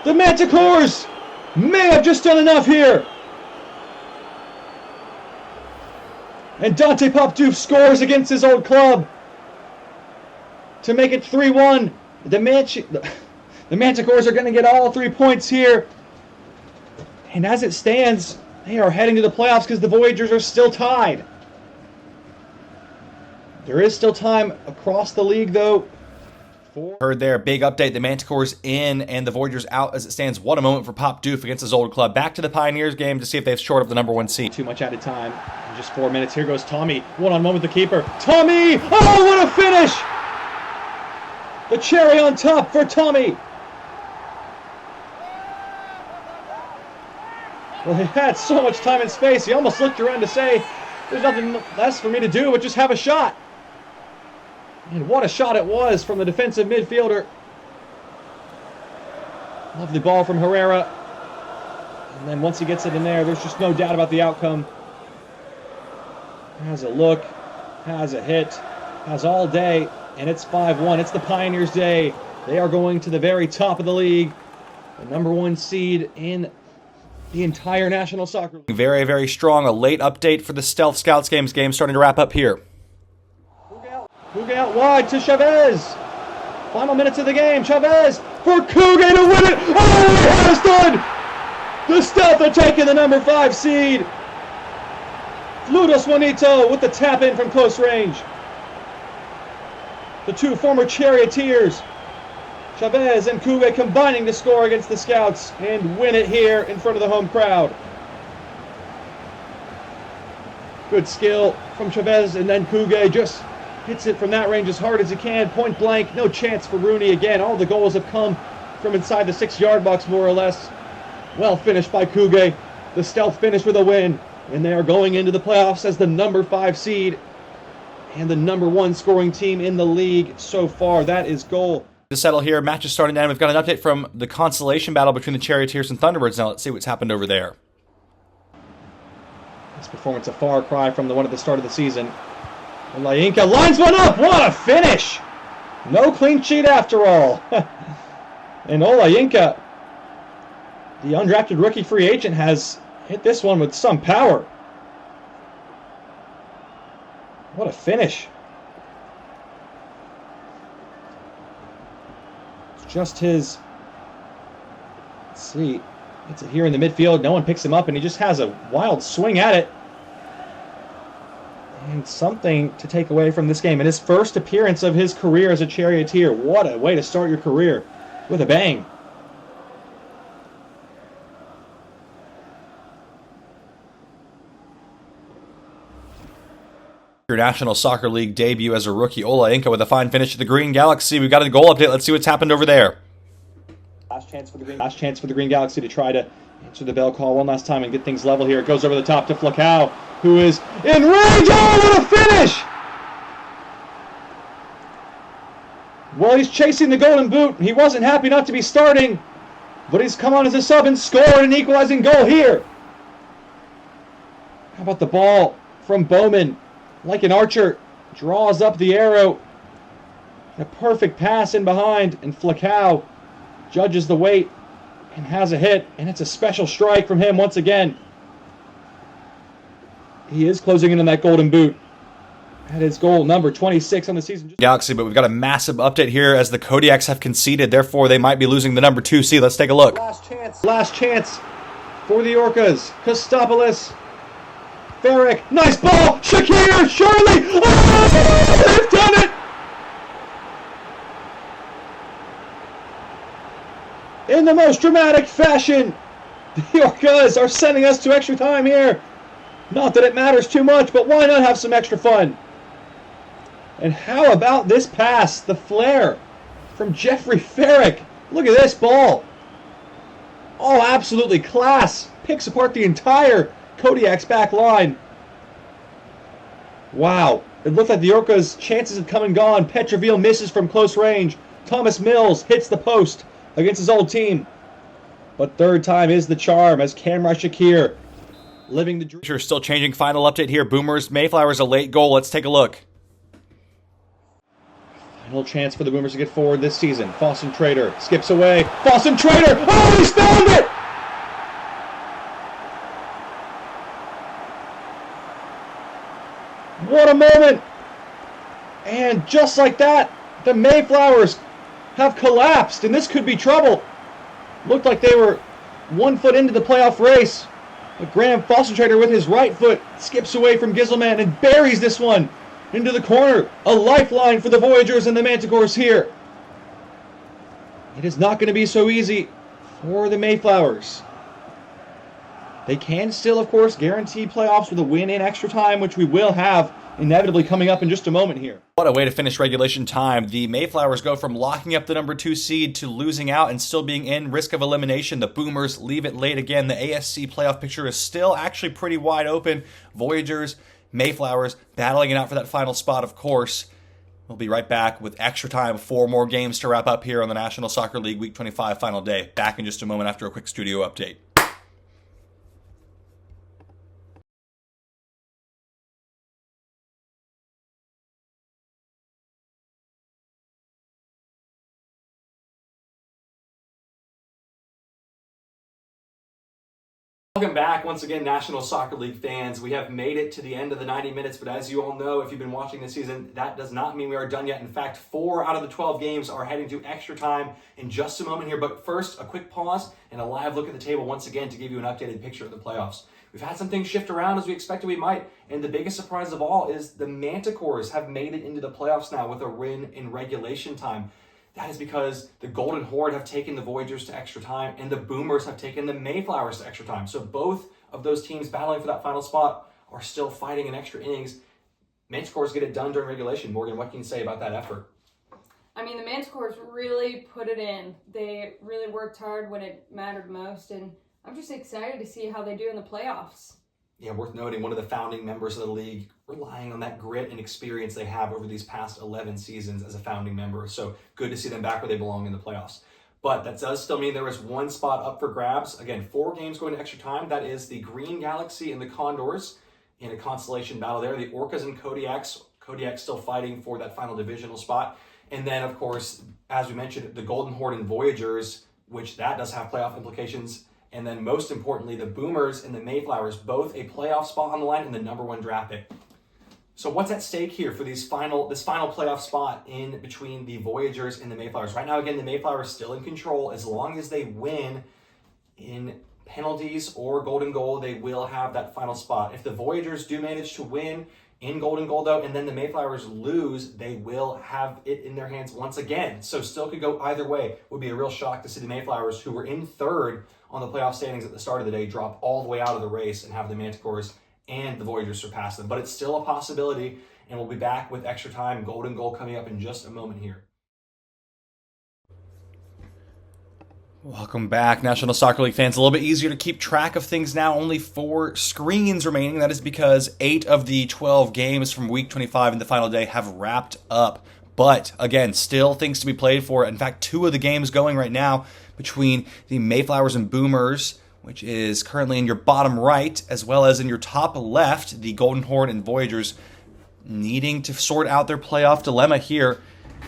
The Manticores may have just done enough here. And Dante Pop Doof scores against his old club to make it 3-1. The Manticores are going to get all 3 points here. And as it stands, they are heading to the playoffs because the Voyagers are still tied. There is still time across the league, though. Heard there, big update. The Manticores in and the Voyagers out as it stands. What a moment for Pop Doof against his old club. Back to the Pioneers game to see if they've shored up the number 1 seed. Too much at a time. In just 4 minutes. Here goes Tommy. One-on-one with the keeper. Tommy! Oh, what a finish! The cherry on top for Tommy. Well, he had so much time and space. He almost looked around to say, there's nothing less for me to do but just have a shot. And what a shot it was from the defensive midfielder. Lovely ball from Herrera. And then once he gets it in there, there's just no doubt about the outcome. Has a look, has a hit, has all day, and it's 5-1. It's the Pioneers' day. They are going to the very top of the league. The number 1 seed in the entire National Soccer League. Very, very strong. A late update for the Stealth Scouts game starting to wrap up here. Kuge out wide to Chavez. Final minutes of the game. Chavez for Kuge to win it. Oh, he has done! The Stealth are taking the number 5 seed. Ludos Juanito with the tap in from close range. The two former Charioteers, Chavez and Kuge, combining to score against the Scouts and win it here in front of the home crowd. Good skill from Chavez, and then Kuge just hits it from that range as hard as he can, point blank. No chance for Rooney again. All the goals have come from inside the 6-yard box, more or less. Well finished by Kuge. The Stealth finish with a win, and they are going into the playoffs as the number 5 seed and the number 1 scoring team in the league so far. That is goal. To settle here, match is starting now. We've got an update from the consolation battle between the Charioteers and Thunderbirds. Now let's see what's happened over there. This performance a far cry from the one at the start of the season. Olayinka lines one up. What a finish! No clean sheet after all. And Olayinka, the undrafted rookie free agent, has hit this one with some power. What a finish. It's just his... Let's see. It's here in the midfield. No one picks him up, and he just has a wild swing at it. And something to take away from this game. And his first appearance of his career as a Charioteer. What a way to start your career. With a bang. Your National Soccer League debut as a rookie, Olayinka, with a fine finish to the Green Galaxy. We've got a goal update. Let's see what's happened over there. Last chance for the Green Galaxy to try to answer the bell call one last time and get things level here. It goes over the top to Flacao, who is in range. Oh, what a finish! Well, he's chasing the golden boot. He wasn't happy not to be starting, but he's come on as a sub and scored an equalizing goal here. How about the ball from Bowman? Like an archer, draws up the arrow. A perfect pass in behind, and Flacao judges the weight and has a hit, and it's a special strike from him once again. He is closing in on that golden boot. That is goal number 26 on the season. Galaxy, but we've got a massive update here as the Kodiaks have conceded. Therefore, they might be losing the number 2 seed. Let's take a look. Last chance for the Orcas. Kostopoulos. Ferrick. Nice ball. Shakir. Shirley. Oh, they've done it. In the most dramatic fashion. The Orcas are sending us to extra time here. Not that it matters too much, but why not have some extra fun? And how about this pass? The flare from Jeffrey Ferrick. Look at this ball. Oh, absolutely class. Picks apart the entire Kodiak's back line. Wow. It looked like the Orcas' chances had come and gone. Petroville misses from close range. Thomas Mills hits the post against his old team. But third time is the charm as Kamra Shakir living the dream. Still changing. Final update here. Boomers. Mayflower's a late goal. Let's take a look. Final chance for the Boomers to get forward this season. Fawson Trader skips away. Fawson Trader! Oh, he's found it! What a moment! And just like that, the Mayflowers have collapsed, and this could be trouble. Looked like they were 1 foot into the playoff race. But Graham Fawson Trader with his right foot skips away from Giselman and buries this one into the corner. A lifeline for the Voyagers and the Manticores here. It is not going to be so easy for the Mayflowers. They can still, of course, guarantee playoffs with a win in extra time, which we will have inevitably coming up in just a moment here. What a way to finish regulation time. The Mayflowers go from locking up the number 2 seed to losing out and still being in risk of elimination. The Boomers leave it late again. The ASC playoff picture is still actually pretty wide open. Voyagers, Mayflowers battling it out for that final spot, of course. We'll be right back with extra time, 4 more games to wrap up here on the National Soccer League Week 25 final day. Back in just a moment after a quick studio update. Welcome back once again, National Soccer League fans. We have made it to the end of the 90 minutes, but as you all know, if you've been watching this season, that does not mean we are done yet. In fact, 4 out of the 12 games are heading to extra time in just a moment here. But first, a quick pause and a live look at the table once again to give you an updated picture of the playoffs. We've had some things shift around as we expected we might, and the biggest surprise of all is the Manticores have made it into the playoffs now with a win in regulation time. That is because the Golden Horde have taken the Voyagers to extra time and the Boomers have taken the Mayflowers to extra time. So both of those teams battling for that final spot are still fighting in extra innings. Manticores get it done during regulation. Morgan, what can you say about that effort? I mean, the Manticores really put it in. They really worked hard when it mattered most, and I'm just excited to see how they do in the playoffs. Yeah, worth noting, one of the founding members of the league, relying on that grit and experience they have over these past 11 seasons as a founding member. So good to see them back where they belong in the playoffs. But that does still mean there is one spot up for grabs. Again, 4 games going to extra time. That is the Green Galaxy and the Condors in a constellation battle there. The Orcas and Kodiaks. Kodiaks still fighting for that final divisional spot. And then, of course, as we mentioned, the Golden Horde and Voyagers, which that does have playoff implications. And then most importantly, the Boomers and the Mayflowers, both a playoff spot on the line and the #1 draft pick. So what's at stake here for this final playoff spot in between the Voyagers and the Mayflowers? Right now, again, the Mayflowers still in control. As long as they win in penalties or golden goal, they will have that final spot. If the Voyagers do manage to win in golden goal, though, and then the Mayflowers lose, they will have it in their hands once again. So still could go either way. Would be a real shock to see the Mayflowers, who were in third on the playoff standings at the start of the day, drop all the way out of the race and have the Manticores and the Voyagers surpass them. But it's still a possibility, and we'll be back with extra time, golden goal coming up in just a moment here. Welcome back, National Soccer League fans. A little bit easier to keep track of things now. Only 4 screens remaining. That is because 8 of the 12 games from Week 25 in the final day have wrapped up. But, again, still things to be played for. In fact, 2 of the games going right now between the Mayflowers and Boomers, which is currently in your bottom right, as well as in your top left, the Golden Horde and Voyagers needing to sort out their playoff dilemma here.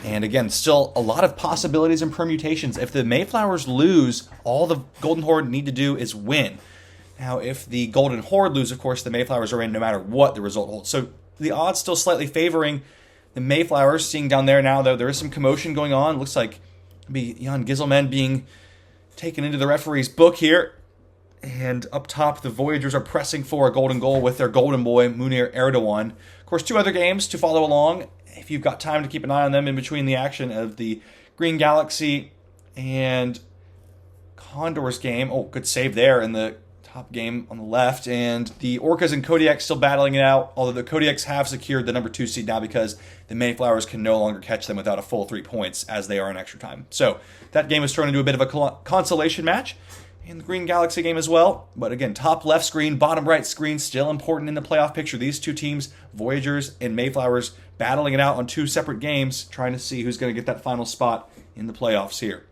And again, still a lot of possibilities and permutations. If the Mayflowers lose, all the Golden Horde need to do is win. Now, if the Golden Horde lose, of course, the Mayflowers are in no matter what the result holds. So the odds still slightly favoring the Mayflowers. Seeing down there now, though, there is some commotion going on. Looks like maybe Jan Giselman being taken into the referee's book here. And up top, the Voyagers are pressing for a golden goal with their golden boy, Munir Erdogan. Of course, 2 other games to follow along, if you've got time to keep an eye on them in between the action of the Green Galaxy and Condors game. Oh, good save there in the top game on the left. And the Orcas and Kodiaks still battling it out, although the Kodiaks have secured the #2 seed now because the Mayflowers can no longer catch them without a full 3 points as they are in extra time. So that game is turned into a bit of a consolation match. And the Green Galaxy game as well. But again, top left screen, bottom right screen, still important in the playoff picture. These 2 teams, Voyagers and Mayflowers, battling it out on 2 separate games, trying to see who's going to get that final spot in the playoffs here.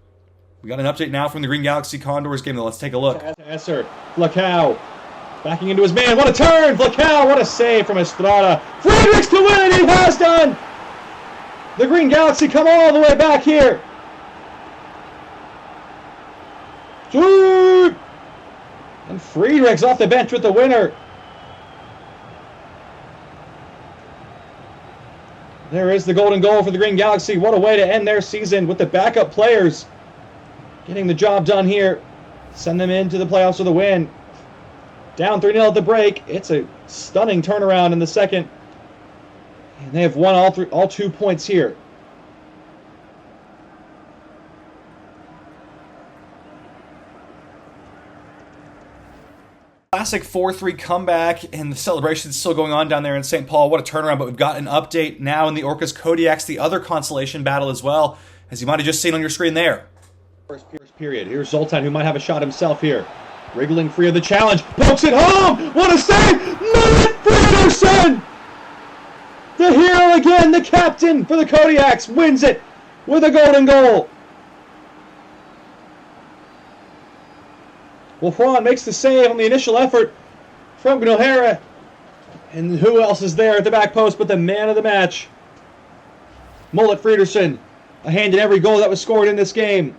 We got an update now from the Green Galaxy Condors game. Let's take a look. Esser, Flacao, backing into his man. What a turn! Flacao, what a save from Estrada. Friedrichs to win it, he has done! The Green Galaxy come all the way back here. Sweep! And Friedrichs off the bench with the winner. There is the golden goal for the Green Galaxy. What a way to end their season with the backup players getting the job done here. Send them into the playoffs with a win. Down 3-0 at the break. It's a stunning turnaround in the second. And they have won all 2 points here. Classic 4-3 comeback, and the celebration's still going on down there in St. Paul. What a turnaround, but we've got an update now in the Orcas Kodiaks, the other consolation battle as well, as you might have just seen on your screen there. First period. Here's Zoltan, who might have a shot himself here. Wriggling free of the challenge. Pokes it home! What a save! Matt Fredersen! The hero again, the captain for the Kodiaks, wins it with a golden goal. Well, Juan makes the save on the initial effort from O'Hara. And who else is there at the back post but the man of the match? Mullet Friederson, a hand in every goal that was scored in this game.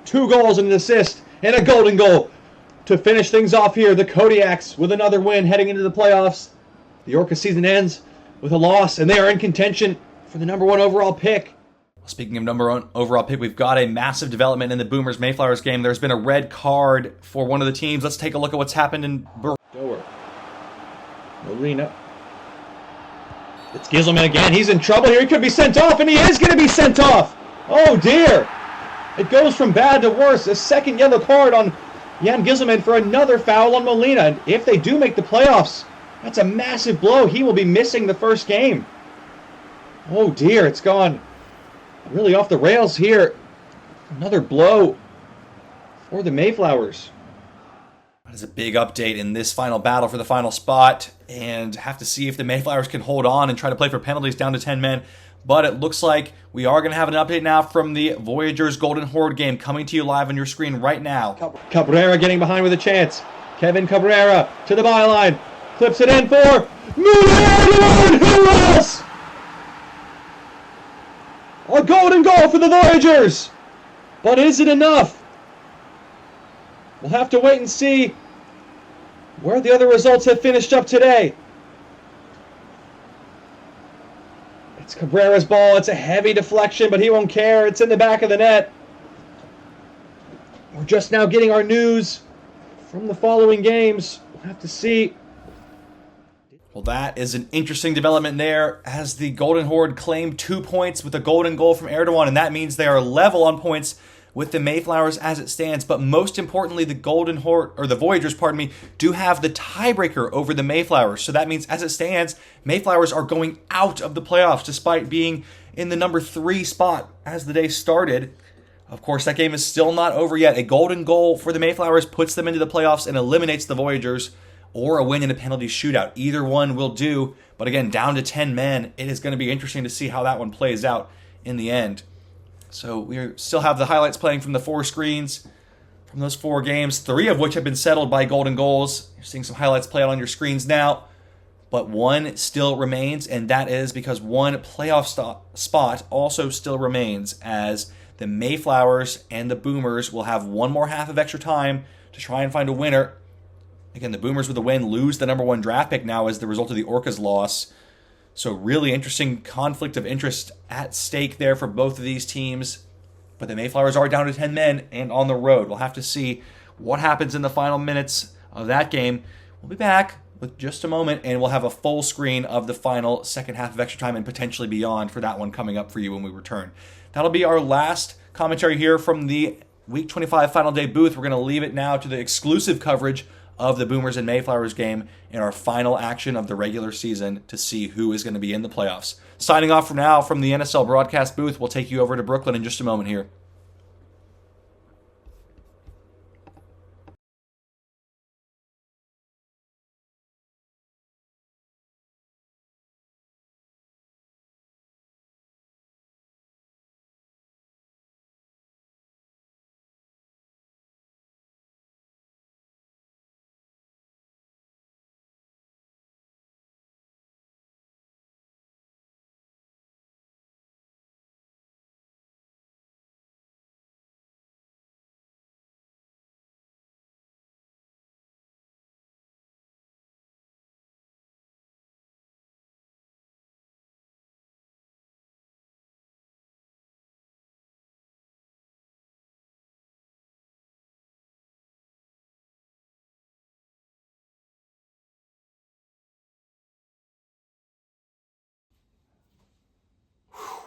2 goals and an assist and a golden goal to finish things off here. The Kodiaks with another win heading into the playoffs. The Orca season ends with a loss, and they are in contention for the #1 overall pick. Speaking of #1 overall pick, we've got a massive development in the Boomers Mayflowers game. There's been a red card for one of the teams. Let's take a look at what's happened in Doer. Molina. It's Giselman again. He's in trouble here. He could be sent off, and he is going to be sent off. Oh, dear. It goes from bad to worse. A second yellow card on Jan Giselman for another foul on Molina. And if they do make the playoffs, that's a massive blow. He will be missing the first game. Oh, dear. It's gone really off the rails here. Another blow for the Mayflowers. That is a big update in this final battle for the final spot, and have to see if the Mayflowers can hold on and try to play for penalties down to 10 men. But it looks like we are going to have an update now from the Voyagers Golden Horde game coming to you live on your screen right now. Cabrera getting behind with a chance. Kevin Cabrera to the byline. Clips it in for Moon. Who else? A golden goal for the Voyagers. But is it enough? We'll have to wait and see where the other results have finished up today. It's Cabrera's ball. It's a heavy deflection, but he won't care. It's in the back of the net. We're just now getting our news from the following games. We'll have to see. Well, that is an interesting development there, as the Golden Horde claimed 2 points with a golden goal from Erdogan, and that means they are level on points with the Mayflowers as it stands. But most importantly, the Golden Horde, or the Voyagers, do have the tiebreaker over the Mayflowers. So that means as it stands, Mayflowers are going out of the playoffs despite being in the #3 spot as the day started. Of course, that game is still not over yet. A golden goal for the Mayflowers puts them into the playoffs and eliminates the Voyagers, or a win in a penalty shootout. Either one will do. But again, down to 10 men, it is going to be interesting to see how that one plays out in the end. So we still have the highlights playing from the 4 screens from those 4 games, 3 of which have been settled by golden goals. You're seeing some highlights play out on your screens now. But one still remains, and that is because one playoff spot also still remains, as the Mayflowers and the Boomers will have one more half of extra time to try and find a winner. Again, the Boomers with a win lose the #1 draft pick now as the result of the Orcas' loss. So really interesting conflict of interest at stake there for both of these teams. But the Mayflowers are down to 10 men and on the road. We'll have to see what happens in the final minutes of that game. We'll be back with just a moment, and we'll have a full screen of the final second half of extra time and potentially beyond for that one coming up for you when we return. That'll be our last commentary here from the Week 25 Final Day booth. We're going to leave it now to the exclusive coverage of the Boomers and Mayflowers game in our final action of the regular season to see who is going to be in the playoffs. Signing off for now from the NSL broadcast booth. We'll take you over to Brooklyn in just a moment here.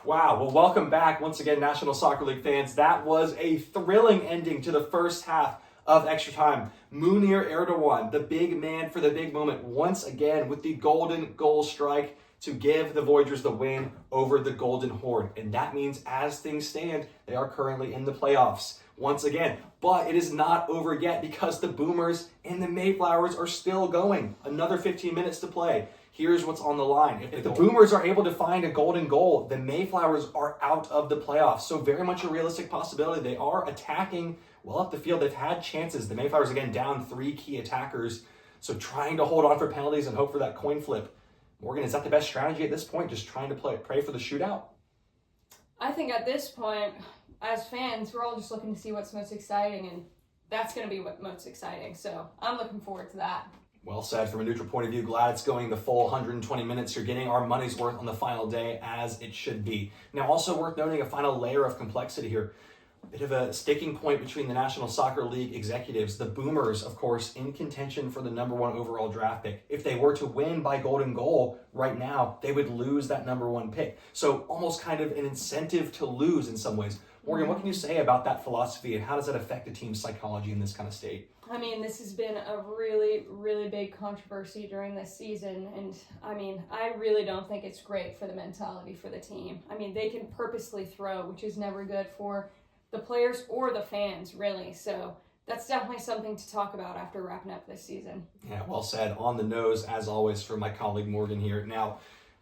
Wow, well, welcome back once again, National Soccer League fans. That was a thrilling ending to the first half of extra time. Munir Erdogan, the big man for the big moment, once again with the golden goal strike to give the Voyagers the win over the Golden Horde. And that means, as things stand, they are currently in the playoffs once again. But it is not over yet, because the Boomers and the Mayflowers are still going. Another 15 minutes to play here's what's on the line. If the Boomers are able to find a golden goal, the Mayflowers are out of the playoffs. So very much a realistic possibility. They are attacking well up the field. They've had chances. The Mayflowers, again, down 3 key attackers. So trying to hold on for penalties and hope for that coin flip. Morgan, is that the best strategy at this point? Just trying to pray for the shootout? I think at this point, as fans, we're all just looking to see what's most exciting, and that's going to be what's most exciting. So I'm looking forward to that. Well said. From a neutral point of view, glad it's going the full 120 minutes. You're getting our money's worth on the final day, as it should be. Now, also worth noting, a final layer of complexity here. A bit of a sticking point between the National Soccer League executives. The Boomers, of course, in contention for the #1 overall draft pick. If they were to win by golden goal right now, they would lose that #1 pick. So almost kind of an incentive to lose in some ways. Morgan, what can you say about that philosophy, and how does that affect a team's psychology in this kind of state? I mean, this has been a really, really big controversy during this season. And I mean, I really don't think it's great for the mentality for the team. I mean, they can purposely throw, which is never good for the players or the fans, really. So that's definitely something to talk about after wrapping up this season. Yeah, well said. On the nose, as always, from my colleague Morgan here. Now,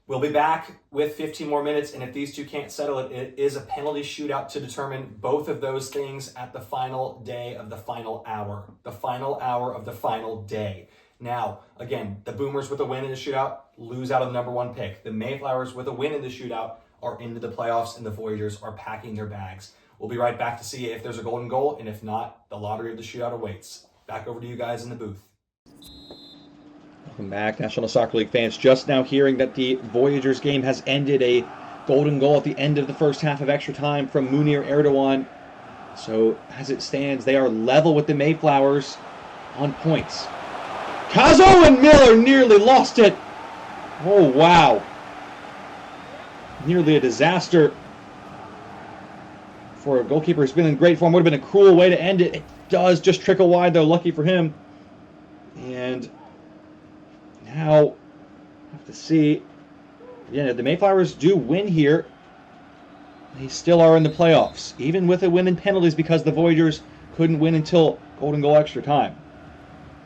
we'll be back with 15 more minutes, and if these two can't settle it, it is a penalty shootout to determine both of those things at the final day of the final hour. The final hour of the final day. Now, again, the Boomers with a win in the shootout lose out of the #1 pick. The Mayflowers with a win in the shootout are into the playoffs, and the Voyagers are packing their bags. We'll be right back to see if there's a golden goal, and if not, the lottery of the shootout awaits. Back over to you guys in the booth. Welcome back, National Soccer League fans. Just now hearing that the Voyagers game has ended, a golden goal at the end of the first half of extra time from Munir Erdogan. So as it stands, they are level with the Mayflowers on points. Kazo and Miller nearly lost it. Oh, wow. Nearly a disaster for a goalkeeper who's been in great form. Would have been a cruel way to end it. It does just trickle wide, though. Lucky for him. And now, have to see. Again, if the Mayflowers do win here, they still are in the playoffs, even with a win in penalties, because the Voyagers couldn't win until golden goal extra time.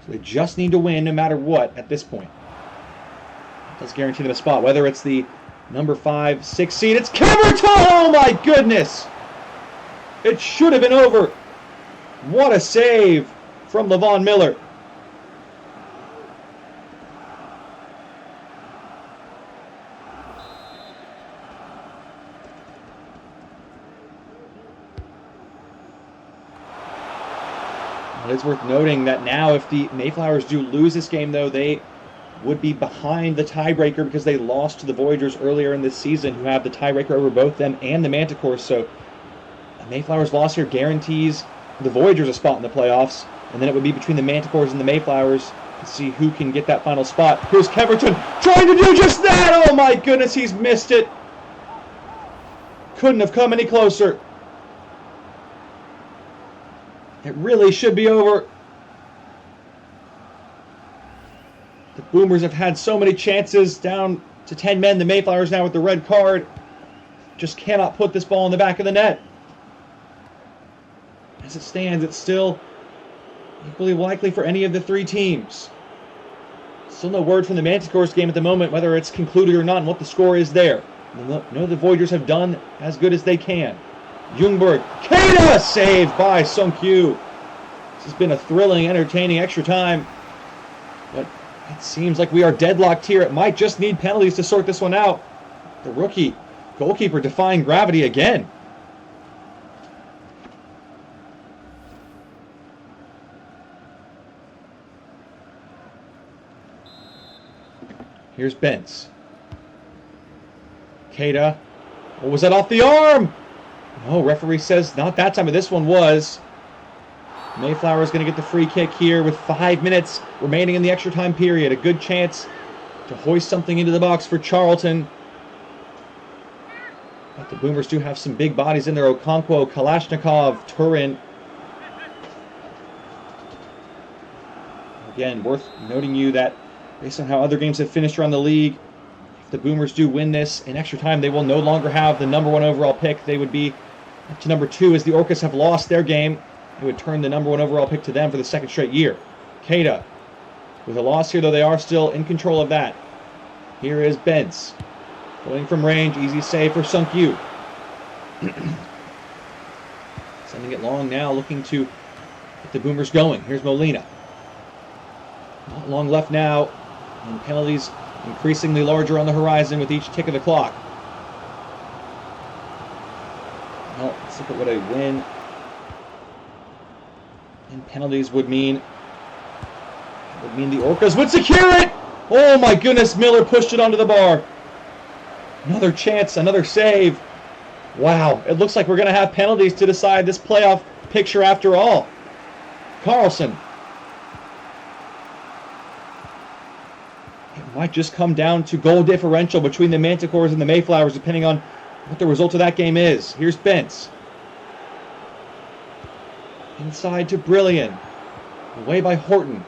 So they just need to win no matter what at this point. That does guarantee them a spot, whether it's the number 5, 6 seed. It's Keverton! Oh my goodness! It should have been over. What a save from Levon Miller. It is worth noting that now if the Mayflowers do lose this game, though, they would be behind the tiebreaker because they lost to the Voyagers earlier in this season, who have the tiebreaker over both them and the Manticores. So the Mayflowers' loss here guarantees the Voyagers a spot in the playoffs, and then it would be between the Manticores and the Mayflowers to see who can get that final spot. Here's Keverton trying to do just that! Oh my goodness, he's missed it! Couldn't have come any closer. It really should be over. The Boomers have had so many chances, down to 10 men. The Mayflowers now with the red card just cannot put this ball in the back of the net. As it stands, it's still equally likely for any of the 3 teams. Still no word from the Manticores game at the moment, whether it's concluded or not, and what the score is there. No, the Voyagers have done as good as they can. Ljungberg, Keita, saved by Sung-kyu. This has been a thrilling, entertaining extra time, but it seems like we are deadlocked here. It might just need penalties to sort this one out. The rookie goalkeeper defying gravity again. Here's Bentz. Keita. Oh, was that off the arm? No, referee says not that time, but this one was. Mayflower is going to get the free kick here with 5 minutes remaining in the extra time period. A good chance to hoist something into the box for Charlton. But the Boomers do have some big bodies in there. Okonkwo, Kalashnikov, Turin. Again, worth noting you that based on how other games have finished around the league, if the Boomers do win this in extra time, they will no longer have the #1 overall pick. They would be up to number 2 as the Orcas have lost their game. It would turn the #1 overall pick to them for the 2nd straight year. Keita, with a loss here, though, they are still in control of that. Here is Bentz. Going from range, easy save for Sunk Yu. Sending it long now, looking to get the Boomers going. Here's Molina. Not long left now, and penalties increasingly larger on the horizon with each tick of the clock. Well, let's look at what a win and penalties would mean. Would mean the Orcas would secure it! Oh my goodness, Miller pushed it onto the bar. Another chance, another save. Wow, it looks like we're going to have penalties to decide this playoff picture after all. Carlson. It might just come down to goal differential between the Manticores and the Mayflowers, depending on what the result of that game is. Here's Bentz. Inside to Brilliant. Away by Horton.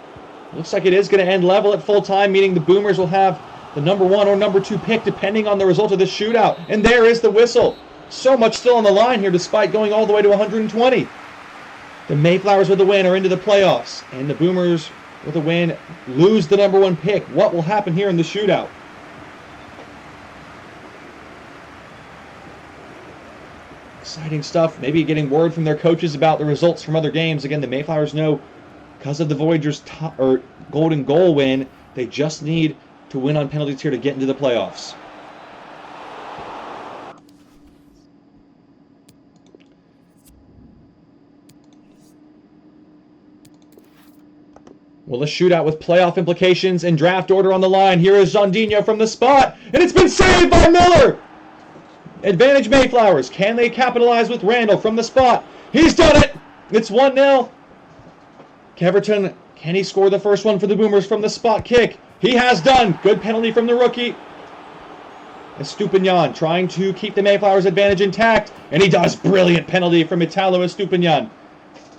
Looks like it is going to end level at full time, meaning the Boomers will have the number 1 or number 2 pick, depending on the result of this shootout. And there is the whistle. So much still on the line here, despite going all the way to 120. The Mayflowers with the win are into the playoffs, and the Boomers with a win lose the number 1 pick. What will happen here in the shootout? Exciting stuff. Maybe getting word from their coaches about the results from other games. Again, the Mayflowers know because of the Voyagers' golden goal win, they just need to win on penalties here to get into the playoffs. Well, a shootout with playoff implications and draft order on the line. Here is Jandinho from the spot, and it's been saved by Miller! Advantage Mayflowers. Can they capitalize with Randall from the spot? He's done it! It's 1-0. Keverton, can he score the first one for the Boomers from the spot kick? He has done. Good penalty from the rookie. Estupinian trying to keep the Mayflowers' advantage intact, and he does. Brilliant penalty from Italo Estupinian.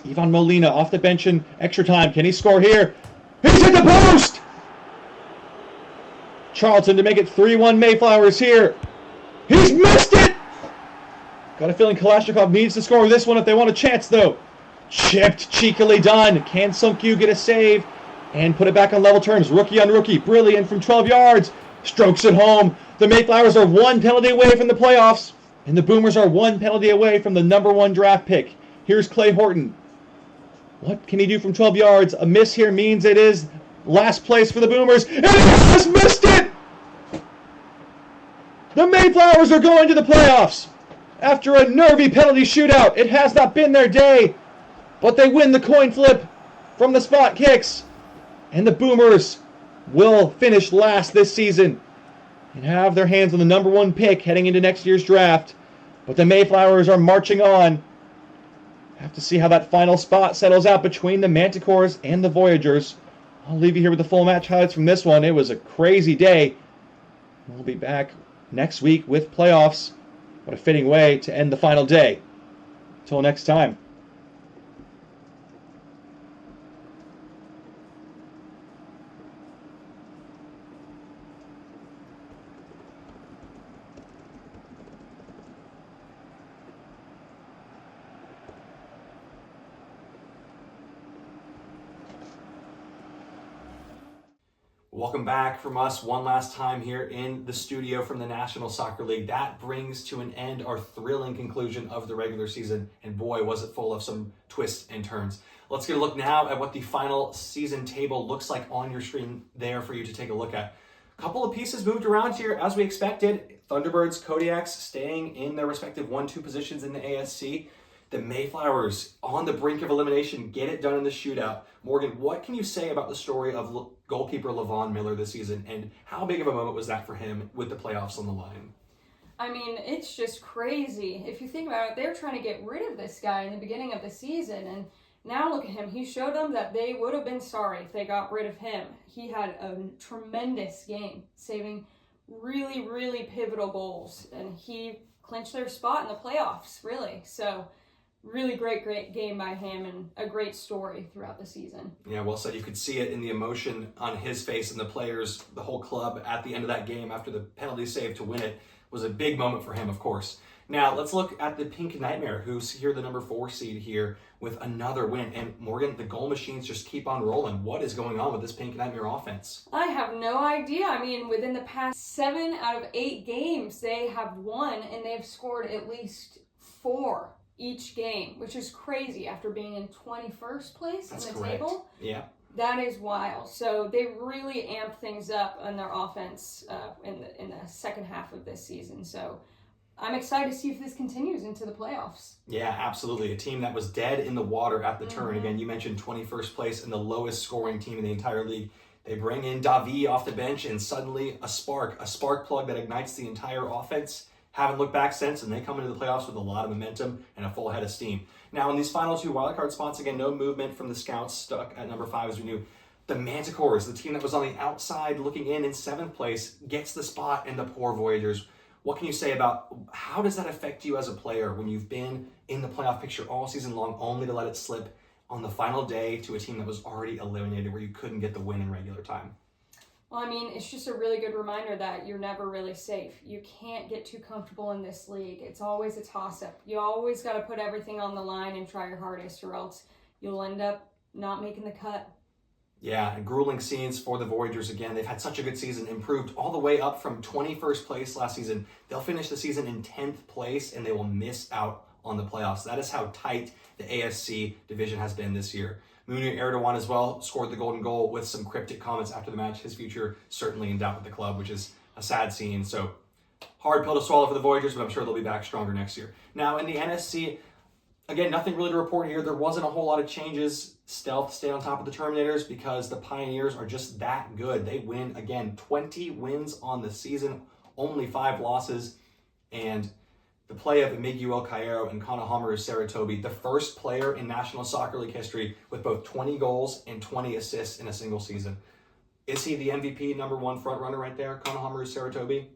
Ivan Molina off the bench in extra time. Can he score here? He's hit the post! Charlton to make it 3-1 Mayflowers here. He's missed it! Got a feeling Kalashnikov needs to score this one if they want a chance, though. Chipped, cheekily done. Can Sunk-Yu get a save and put it back on level terms? Rookie on rookie. Brilliant from 12 yards. Strokes it home. The Mayflowers are 1 penalty away from the playoffs, and the Boomers are 1 penalty away from the number 1 draft pick. Here's Clay Horton. What can he do from 12 yards? A miss here means it is last place for the Boomers, and he has missed it! The Mayflowers are going to the playoffs. After a nervy penalty shootout, it has not been their day, but they win the coin flip from the spot kicks, and the Boomers will finish last this season and have their hands on the number 1 pick heading into next year's draft. But the Mayflowers are marching on. Have to see how that final spot settles out between the Manticores and the Voyagers. I'll leave you here with the full match highlights from this one. It was a crazy day. We'll be back next week with playoffs. What a fitting way to end the final day. Until next time. Welcome back from us one last time here in the studio from the National Soccer League. That brings to an end our thrilling conclusion of the regular season, and boy, was it full of some twists and turns. Let's get a look now at what the final season table looks like on your screen there for you to take a look at. A couple of pieces moved around here as we expected. Thunderbirds, Kodiaks staying in their respective 1-2 positions in the ASC. The Mayflowers on the brink of elimination, get it done in the shootout. Morgan, what can you say about the story of goalkeeper Levon Miller this season, and how big of a moment was that for him with the playoffs on the line? I mean, it's just crazy. If you think about it, they're trying to get rid of this guy in the beginning of the season, and now look at him. He showed them that they would have been sorry if they got rid of him. He had a tremendous game, saving really, really pivotal goals, and he clinched their spot in the playoffs, really. So really great game by him, and a great story throughout the season. Yeah, well said. You could see it in the emotion on his face and the players, the whole club at the end of that game after the penalty save to win it was a big moment for him, of course. Now, let's look at the Pink Nightmare, who's here, the number 4 seed here, with another win. And Morgan, the goal machines just keep on rolling. What is going on with this Pink Nightmare offense? I have no idea. I mean, within the past 7 out of 8 games, they have won, and they've scored at least 4 each game, which is crazy after being in 21st place That's in the correct. table. Yeah. That is wild. So they really amped things up on their offense in the second half of this season. So I'm excited to see if this continues into the playoffs. Yeah, absolutely. A team that was dead in the water at the turn. Again, you mentioned 21st place and the lowest scoring team in the entire league. They bring in Davi off the bench, and suddenly a spark plug that ignites the entire offense. Haven't looked back since, and they come into the playoffs with a lot of momentum and a full head of steam. Now, in these final 2 wildcard spots, again, no movement from the Scouts, stuck at number 5 as we knew. The Manticores, the team that was on the outside looking in 7th place, gets the spot, and the poor Voyagers. What can you say about how does that affect you as a player when you've been in the playoff picture all season long, only to let it slip on the final day to a team that was already eliminated where you couldn't get the win in regular time? Well, I mean, it's just a really good reminder that you're never really safe. You can't get too comfortable in this league. It's always a toss-up. You always got to put everything on the line and try your hardest, or else you'll end up not making the cut. Yeah, and grueling scenes for the Voyagers again. They've had such a good season, improved all the way up from 21st place last season. They'll finish the season in 10th place, and they will miss out on the playoffs. That is how tight the AFC division has been this year. Munir Erdogan as well scored the golden goal with some cryptic comments after the match. His future certainly in doubt with the club, which is a sad scene. So hard pill to swallow for the Voyagers, but I'm sure they'll be back stronger next year. Now in the NFC, again, nothing really to report here. There wasn't a whole lot of changes. Stealth stayed on top of the Terminators because the Pioneers are just that good. They win, again, 20 wins on the season, only 5 losses. And the play of Miguel Cairo and Kanahameru Saratobi, the first player in National Soccer League history with both 20 goals and 20 assists in a single season. Is he the MVP number 1 front runner right there, Kanahameru Saratobi?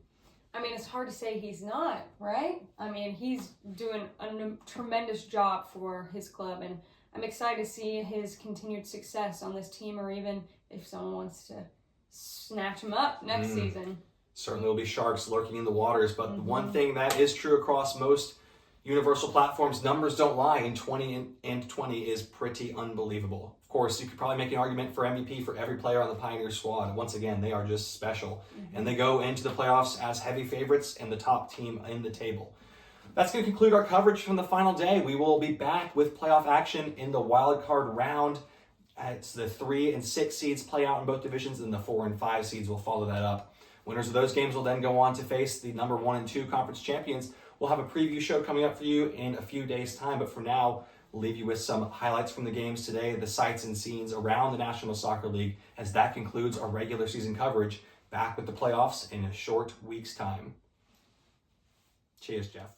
I mean, it's hard to say he's not, right? I mean, he's doing a tremendous job for his club, and I'm excited to see his continued success on this team, or even if someone wants to snatch him up next season. Certainly will be sharks lurking in the waters, but the one thing that is true across most universal platforms, numbers don't lie, and 20 and 20 is pretty unbelievable. Of course, you could probably make an argument for MVP for every player on the Pioneer squad. Once again, they are just special, and they go into the playoffs as heavy favorites and the top team in the table. That's going to conclude our coverage from the final day. We will be back with playoff action in the wild card round. It's the 3 and 6 seeds play out in both divisions, and the 4 and 5 seeds will follow that up. Winners of those games will then go on to face the number 1 and 2 conference champions. We'll have a preview show coming up for you in a few days' time, but for now, we'll leave you with some highlights from the games today, the sights and scenes around the National Soccer League, as that concludes our regular season coverage. Back with the playoffs in a short week's time. Cheers, Jeff.